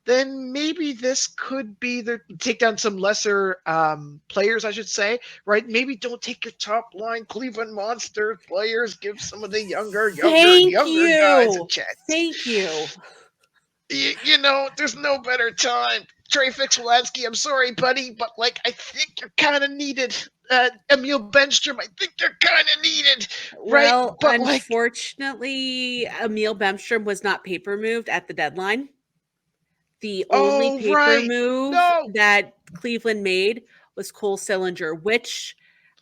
then maybe this could be take down some lesser players, I should say, right? Maybe don't take your top line Cleveland Monster players. Give some of the younger guys a chance. Thank you. There's no better time. Trey Fix-Wolansky, I'm sorry, buddy, but I think you're kind of needed. Emil Benstrom, I think you're kind of needed, right? Well, But unfortunately, Emil Benstrom was not paper moved at the deadline. The only paper move that Cleveland made was Cole Sillinger, which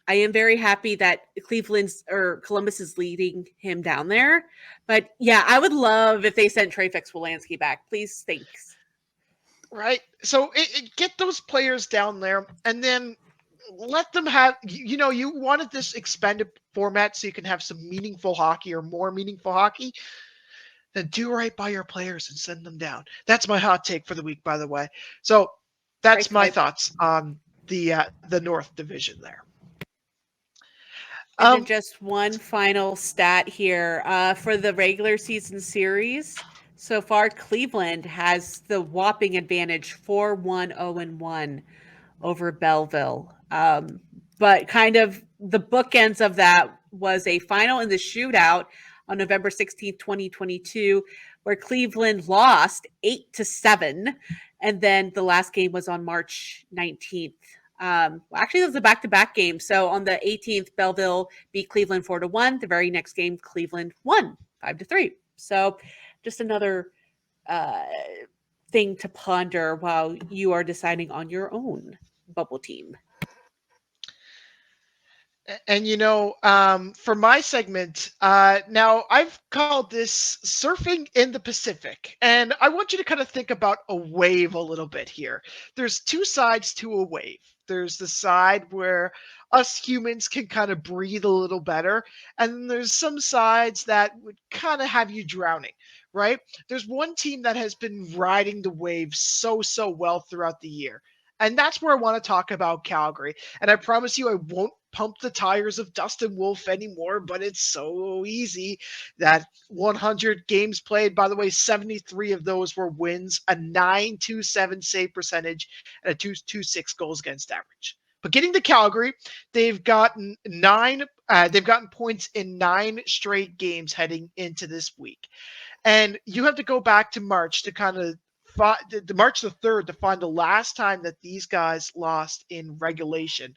I am very happy that Columbus is leading him down there. But yeah, I would love if they sent Trey Fix-Wolansky back. Please, thanks. Right. So get those players down there and then let them have, you wanted this expanded format so you can have some meaningful hockey or more meaningful hockey. Then do right by your players and send them down. That's my hot take for the week, by the way. So that's my thoughts on the North Division there. And just one final stat here for the regular season series. So far, Cleveland has the whopping advantage 4-1-0-1 over Belleville. But kind of the bookends of that was a final in the shootout on November 16th, 2022, where Cleveland lost 8-7. And then the last game was on March 19th. Actually, it was a back-to-back game. So on the 18th, Belleville beat Cleveland 4-1. The very next game, Cleveland won 5-3. So just another thing to ponder while you are deciding on your own bubble team. And for my segment, now I've called this Surfing in the Pacific. And I want you to kind of think about a wave a little bit here. There's two sides to a wave. There's the side where us humans can kind of breathe a little better. And then there's some sides that would kind of have you drowning, right? There's one team that has been riding the wave so well throughout the year. And that's where I want to talk about Calgary. And I promise you, I won't pump the tires of Dustin Wolf anymore, but it's so easy. That 100 games played, by the way, 73 of those were wins, a 9.27 save percentage, and a 2.26 goals against average. But getting to Calgary, they've gotten points in 9 straight games heading into this week. And you have to go back to March to kind of the March the 3rd to find the last time that these guys lost in regulation.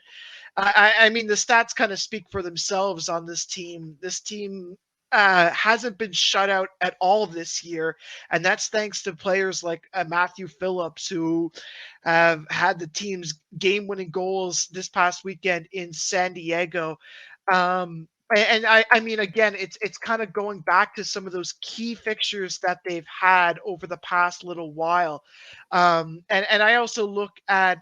I mean, the stats kind of speak for themselves on this team. This team hasn't been shut out at all this year, and that's thanks to players like Matthew Phillips, who have had the team's game-winning goals this past weekend in San Diego. And I mean, again, it's kind of going back to some of those key fixtures that they've had over the past little while. And I also look at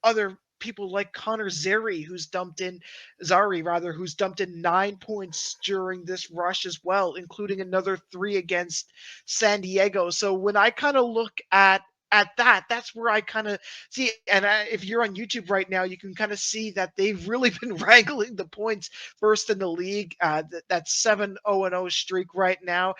other people like Connor Zary rather, who's dumped in 9 points during this rush as well, including another 3 against San Diego. So when I kind of look at that's where I kind of see. And if you're on YouTube right now, you can kind of see that they've really been wrangling the points first in the league. That 7-0-0 streak right now.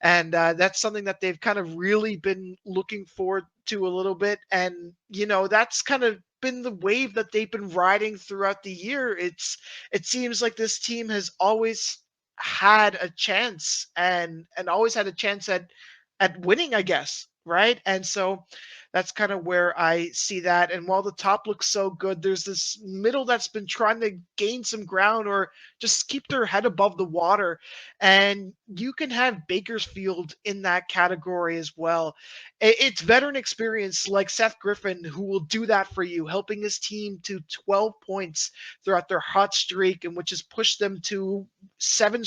And that's something that they've kind of really been looking forward to a little bit. And, that's kind of been the wave that they've been riding throughout the year. It seems like this team has always had a chance and always had a chance at winning, I guess. Right. And so that's kind of where I see that. And while the top looks so good, there's this middle that's been trying to gain some ground or just keep their head above the water. And you can have Bakersfield in that category as well. It's veteran experience like Seth Griffin who will do that for you, helping his team to 12 points throughout their hot streak, and which has pushed them to 7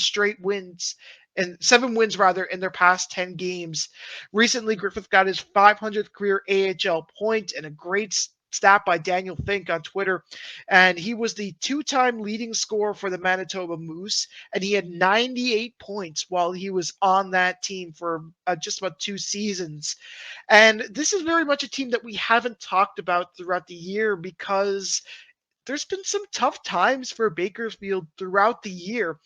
wins rather in their past 10 games. Recently, Griffith got his 500th career AHL point and a great stat by Daniel Fink on Twitter. And he was the 2-time leading scorer for the Manitoba Moose. And he had 98 points while he was on that team for just about 2 seasons. And this is very much a team that we haven't talked about throughout the year because there's been some tough times for Bakersfield throughout the year.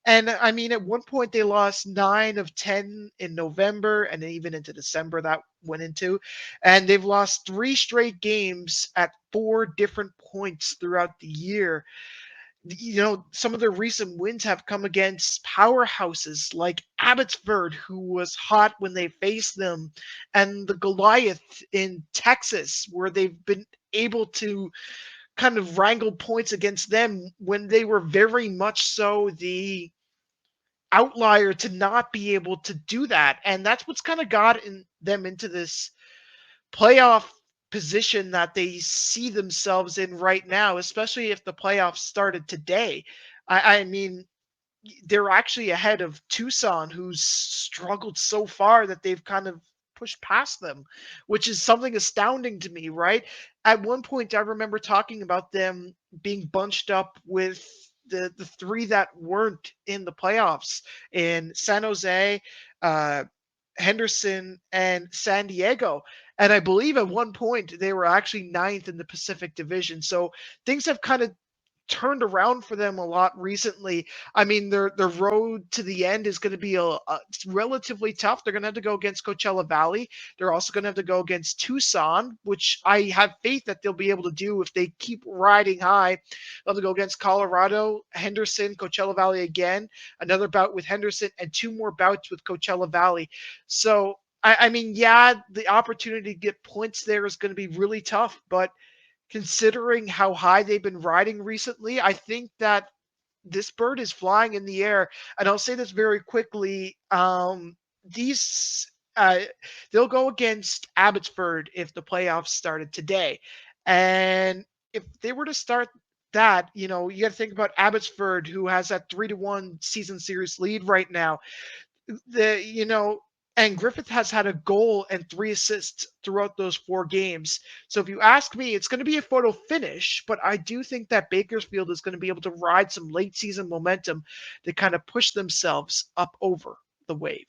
And I mean, at one point they lost 9 of 10 in November and even into December that went into. And they've lost 3 straight games at 4 different points throughout the year. Some of their recent wins have come against powerhouses like Abbotsford, who was hot when they faced them, and the Goliath in Texas, where they've been able to kind of wrangled points against them when they were very much so the outlier to not be able to do that. And that's what's kind of them into this playoff position that they see themselves in right now, especially if the playoffs started today. I mean, they're actually ahead of Tucson, who's struggled so far that they've kind of pushed past them, which is something astounding to me, right? At one point, I remember talking about them being bunched up with the 3 that weren't in the playoffs in San Jose, Henderson, and San Diego. And I believe at one point they were actually 9th in the Pacific Division. So things have kind of turned around for them a lot recently. I mean, their road to the end is going to be it's relatively tough. They're going to have to go against Coachella Valley. They're also going to have to go against Tucson, which I have faith that they'll be able to do if they keep riding high. They'll have to go against Colorado, Henderson, Coachella Valley again, another bout with Henderson, and 2 more bouts with Coachella Valley. So, I mean, yeah, the opportunity to get points there is going to be really tough, but considering how high they've been riding recently, I think that this bird is flying in the air. And I'll say this very quickly. These they'll go against Abbotsford if the playoffs started today. And if they were to start that, you got to think about Abbotsford, who has that 3-1 season series lead right now. And Griffith has had a goal and 3 assists throughout those 4 games. So if you ask me, it's going to be a photo finish, but I do think that Bakersfield is going to be able to ride some late season momentum to kind of push themselves up over the wave.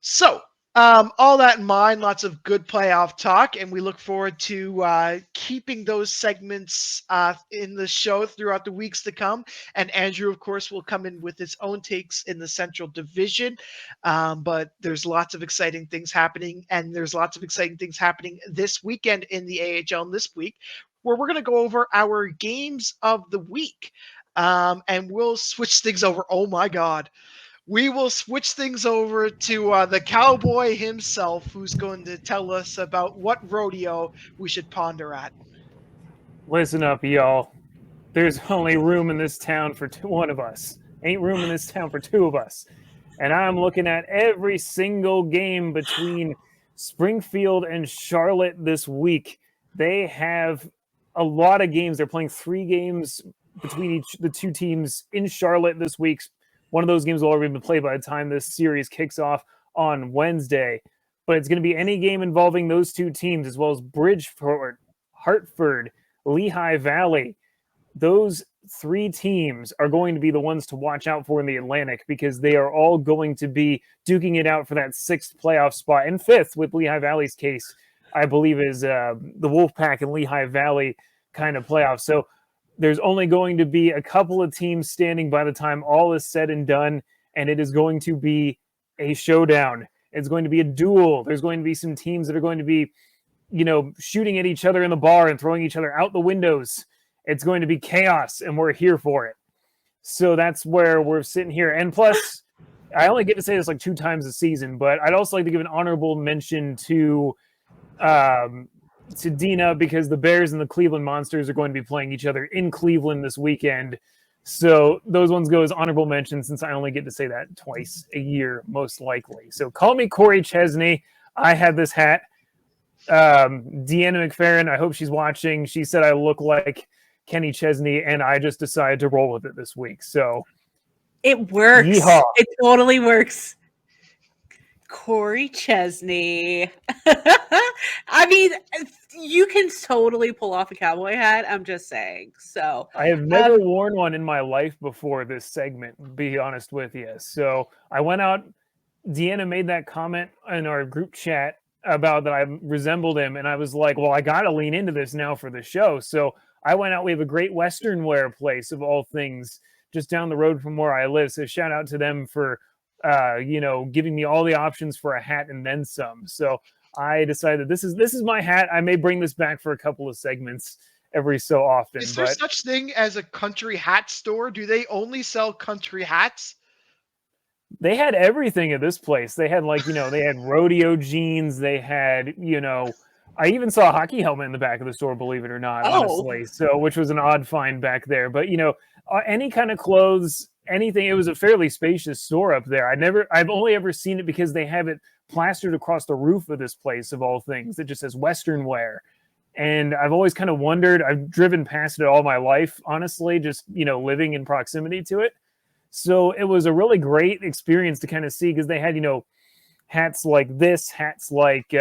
So, all that in mind, lots of good playoff talk, and we look forward to keeping those segments in the show throughout the weeks to come. And Andrew, of course, will come in with his own takes in the Central Division. But there's lots of exciting things happening, and there's lots of exciting things happening this weekend in the AHL this week, where we're going to go over our games of the week. And we'll switch things over. Oh, my God. We will switch things over to the Cowboy himself, who's going to tell us about what rodeo we should ponder at. Listen up, y'all. There's only room in this town for one of us. Ain't room in this town for 2 of us. And I'm looking at every single game between Springfield and Charlotte this week. They have a lot of games. They're playing 3 games between the 2 teams in Charlotte this week. One of those games will already be played by the time this series kicks off on Wednesday. But it's going to be any game involving those 2 teams, as well as Bridgeport, Hartford, Lehigh Valley. Those 3 teams are going to be the ones to watch out for in the Atlantic, because they are all going to be duking it out for that 6th playoff spot. And 5th, with Lehigh Valley's case, I believe, is the Wolfpack and Lehigh Valley kind of playoff. So there's only going to be a couple of teams standing by the time all is said and done, and it is going to be a showdown. It's going to be a duel. There's going to be some teams that are going to be, shooting at each other in the bar and throwing each other out the windows. It's going to be chaos, and we're here for it. So that's where we're sitting here. And plus, I only get to say this like 2 times a season, but I'd also like to give an honorable mention to Deana, because the Bears and the Cleveland Monsters are going to be playing each other in Cleveland this weekend. So those ones go as honorable mentions, since I only get to say that twice a year, most likely. So call me Corey Chesney. I have this hat. Deanna McFerrin, I hope she's watching. She said I look like Kenny Chesney, and I just decided to roll with it this week. So it works. Yeehaw. It totally works. Corey Chesney. I mean, you can totally pull off a cowboy hat. I'm just saying. So I have never worn one in my life before this segment, be honest with you. So I went out. Deanna made that comment in our group chat about that I resembled him, and I was like, well, I got to lean into this now for the show. So I went out. We have a great Western wear place, of all things, just down the road from where I live. So shout out to them for giving me all the options for a hat and then some. So I decided this is my hat. I may bring this back for a couple of segments every so often. Is there such thing as a country hat store? Do they only sell country hats? They had everything at this place. They had they had rodeo jeans. They had, I even saw a hockey helmet in the back of the store, believe it or not, honestly. So, which was an odd find back there. But, any kind of clothes, anything. It was a fairly spacious store up there. I've only ever seen it because they have it plastered across the roof of this place, of all things. It just says Western wear. And I've always kind of wondered, I've driven past it all my life, honestly, just, living in proximity to it. So it was a really great experience to kind of see, because they had, hats like this, hats like,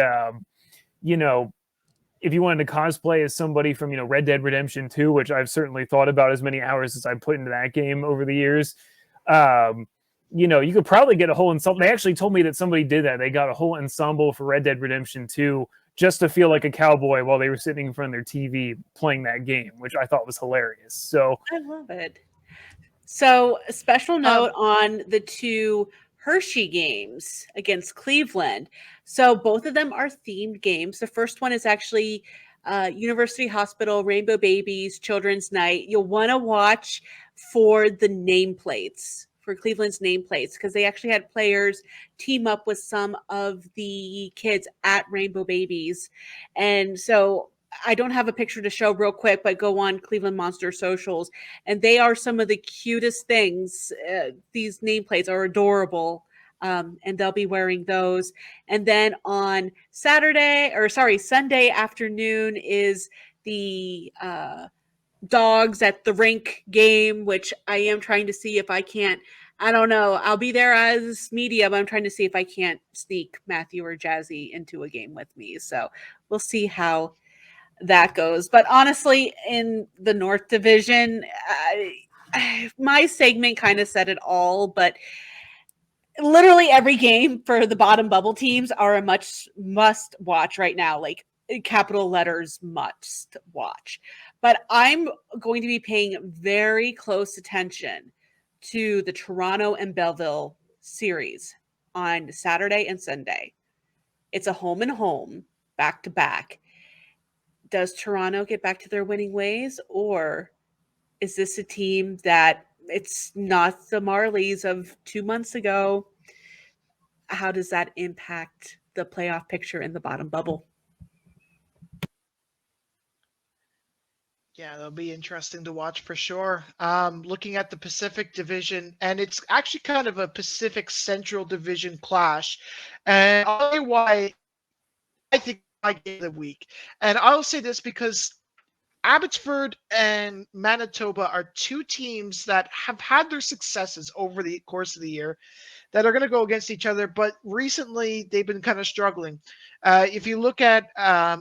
if you wanted to cosplay as somebody from, Red Dead Redemption 2, which I've certainly thought about as many hours as I've put into that game over the years. You could probably get a whole ensemble. They actually told me that somebody did that. They got a whole ensemble for Red Dead Redemption 2 just to feel like a cowboy while they were sitting in front of their TV playing that game, which I thought was hilarious. So I love it. So a special note on the 2 Hershey games against Cleveland. So both of them are themed games. The first one is actually University Hospital Rainbow Babies Children's Night. You'll want to watch for the nameplates, for Cleveland's nameplates, because they actually had players team up with some of the kids at Rainbow Babies. And so I don't have a picture to show real quick, but go on Cleveland Monster socials, and they are some of the cutest things. These nameplates are adorable, and they'll be wearing those. And then on Sunday afternoon is the dogs at the rink game, which I am trying to see if I can't. I don't know. I'll be there as media, but I'm trying to see if I can't sneak Matthew or Jazzy into a game with me. So we'll see how that goes. But honestly, in the North Division, my segment kind of said it all, but literally every game for the bottom bubble teams are a must watch right now. Like capital letters must watch. But I'm going to be paying very close attention to the Toronto and Belleville series on Saturday and Sunday. It's a home and home, back to back. Does Toronto get back to their winning ways, or is this a team that it's not the Marlies of 2 months ago? How does that impact the playoff picture in the bottom bubble? Yeah, that'll be interesting to watch for sure. Looking at the Pacific Division, and it's actually kind of a Pacific Central Division clash. And I'll tell you why I think my game of the week. And I'll say this because Abbotsford and Manitoba are two teams that have had their successes over the course of the year that are going to go against each other, but recently they've been kind of struggling. If you look at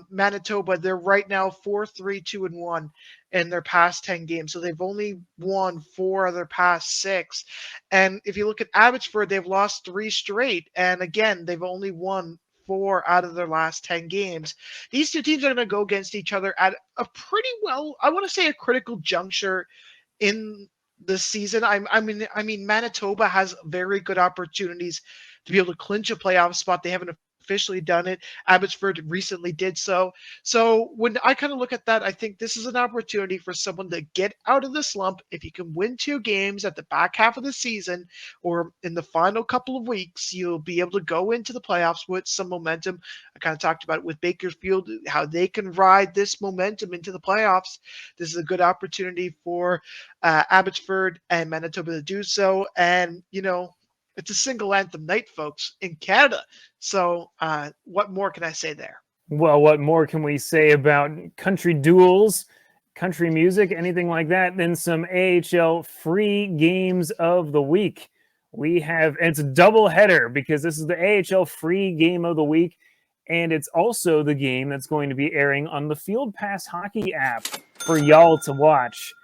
Manitoba, they're right now 4-3-2-1 in their past 10 games. So they've only won 4 of their past 6. And if you look at Abbotsford, they've lost 3 straight. And again, they've only won 4 out of their last 10 games. These two teams are going to go against each other at a pretty I want to say a critical juncture in this season. I mean, Manitoba has very good opportunities to be able to clinch a playoff spot. They haven't officially done it. Abbotsford recently did so. So when I kind of look at that, I think this is an opportunity for someone to get out of the slump. If you can win 2 games at the back half of the season or in the final couple of weeks, you'll be able to go into the playoffs with some momentum. I kind of talked about it with Bakersfield, how they can ride this momentum into the playoffs. This is a good opportunity for Abbotsford and Manitoba to do so. And, it's a single anthem night, folks, in Canada. So what more can I say there? Well, what more can we say about country duels, country music, anything like that, than some AHL free games of the week? It's a double header because this is the AHL free game of the week, and it's also the game that's going to be airing on the Field Pass Hockey app for y'all to watch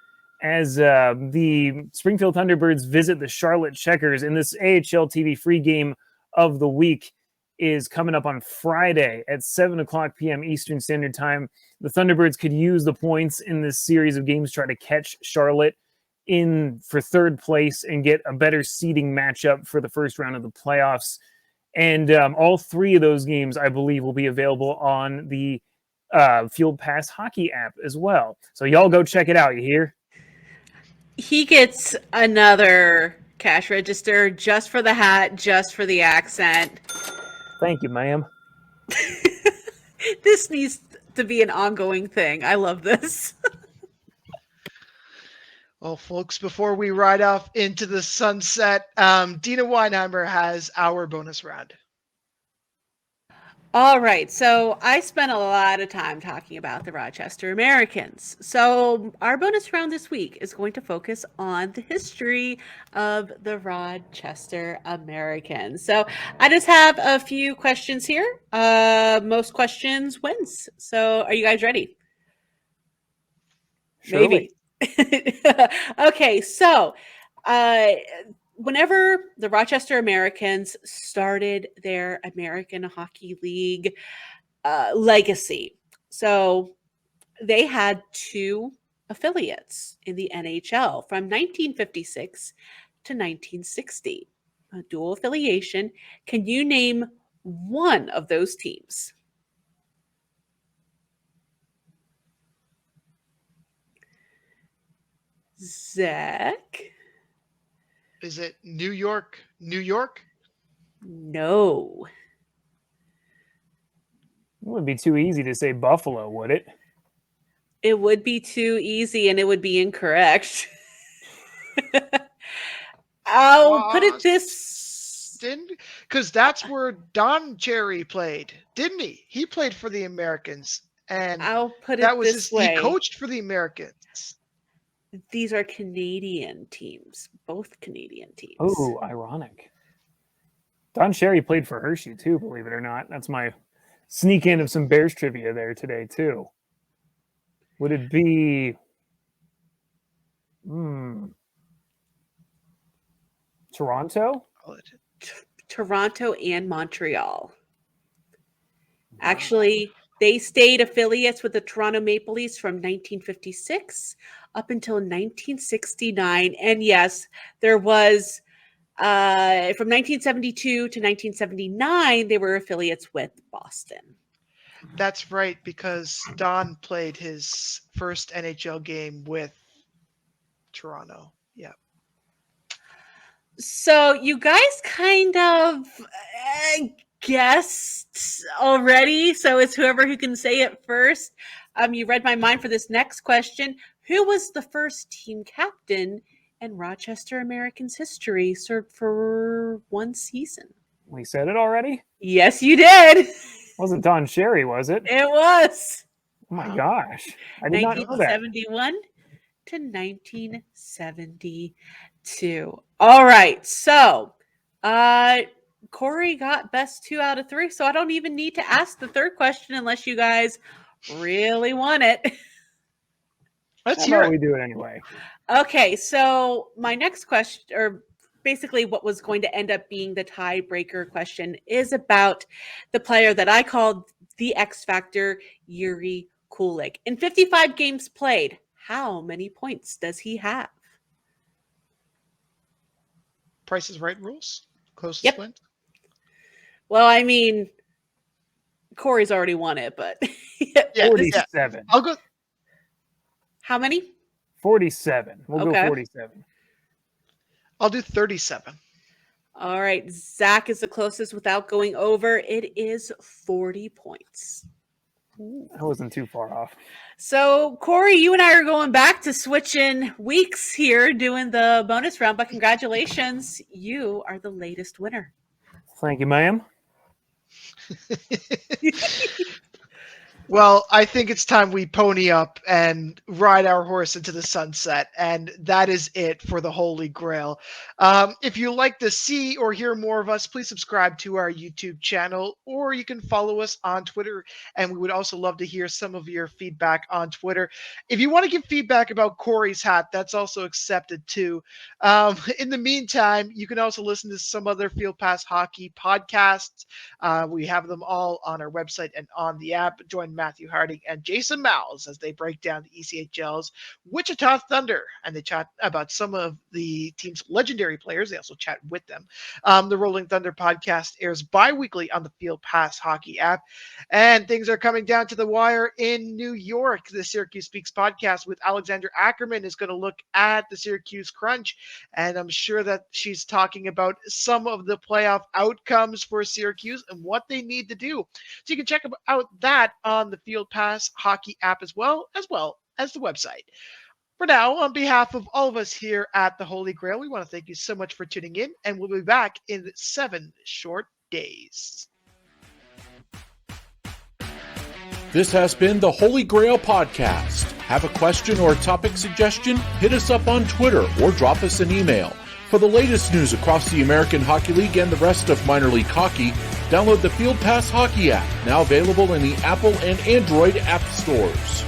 as the Springfield Thunderbirds visit the Charlotte Checkers. And this AHL TV free game of the week is coming up on Friday at 7:00 p.m. Eastern Standard Time. The Thunderbirds could use the points in this series of games, try to catch Charlotte in for third place and get a better seeding matchup for the first round of the playoffs. And all 3 of those games, I believe, will be available on the Field Pass Hockey app as well. So y'all go check it out, you hear? He gets another cash register just for the hat, just for the accent. Thank you, ma'am. This needs to be an ongoing thing. I love this. Well, folks, before we ride off into the sunset, Deana Weinheimer has our bonus round. All right, so I spent a lot of time talking about the Rochester Americans. So our bonus round this week is going to focus on the history of the Rochester Americans. So I just have a few questions here. Most questions wins. So are you guys ready? Surely. Maybe. Okay, so whenever the Rochester Americans started their American Hockey League legacy, so they had 2 affiliates in the NHL from 1956 to 1960. A dual affiliation. Can you name one of those teams? Zach? Is it New York, New York? No. It wouldn't be too easy to say Buffalo, would it? It would be too easy and it would be incorrect. I'll put it this. Because that's where Don Cherry played, didn't he? He played for the Americans. And I'll put that it was this way. he coached for the Americans. These are Canadian teams, both Canadian teams. Oh, ironic. Don Cherry played for Hershey too, believe it or not. That's my sneak in of some Bears trivia there today too. Would it be Toronto? Toronto and Montreal. Actually, they stayed affiliates with the Toronto Maple Leafs from 1956 up until 1969. And yes, there was from 1972 to 1979, they were affiliates with Boston. That's right, because Don played his first NHL game with Toronto. Yeah. So you guys kind of guessed already. So it's whoever who can say it first. You read my mind for this next question. Who was the first team captain in Rochester Americans history, served for one season? We said it already? Yes, you did. Wasn't Don Cherry, was it? It was. Oh my gosh. I did not know that. 1971 to 1972. All right. So Corey got best 2 out of 3. So I don't even need to ask the third question unless you guys really want it. Let's hear it. We do it anyway. Okay. So my next question, or basically what was going to end up being the tiebreaker question, is about the player that I called the X Factor, Jiri Kulich. In 55 games played, how many points does he have? Price is Right rules? Closest Yep. win? Well, I mean, Corey's already won it, but Yeah, 47. I'll go. how many? 47. We'll Okay. go 47. I'll do 37. All right. Zach is the closest without going over. It is 40 points. I wasn't too far off. So, Corey, you and I are going back to switching weeks here, doing the bonus round, but congratulations. You are the latest winner. Thank you, ma'am. Well, I think it's time we pony up and ride our horse into the sunset, and that is it for the Holy Grail. If you like to see or hear more of us, please subscribe to our YouTube channel, or you can follow us on Twitter, and we would also love to hear some of your feedback on Twitter. If you want to give feedback about Corey's hat, that's also accepted too. In the meantime, you can also listen to some other Field Pass Hockey podcasts. We have them all on our website and on the app. Join Matthew Harding and Jason Mowles as they break down the ECHL's Wichita Thunder, and they chat about some of the team's legendary players. They also chat with them. The Rolling Thunder podcast airs bi-weekly on the Field Pass Hockey app, and things are coming down to the wire in New York. The Syracuse Speaks podcast with Alexander Ackerman is going to look at the Syracuse Crunch, and I'm sure that she's talking about some of the playoff outcomes for Syracuse and what they need to do. So you can check out that on the Field Pass Hockey app as well as the website. For now, on behalf of all of us here at the Holy Grail, we want to thank you so much for tuning in, and we'll be back in 7 short days. This has been the Holy Grail Podcast. Have a question or a topic suggestion? Hit us up on Twitter or drop us an email. For the latest news across the American Hockey League and the rest of minor league hockey, download the Field Pass Hockey app, now available in the Apple and Android app stores.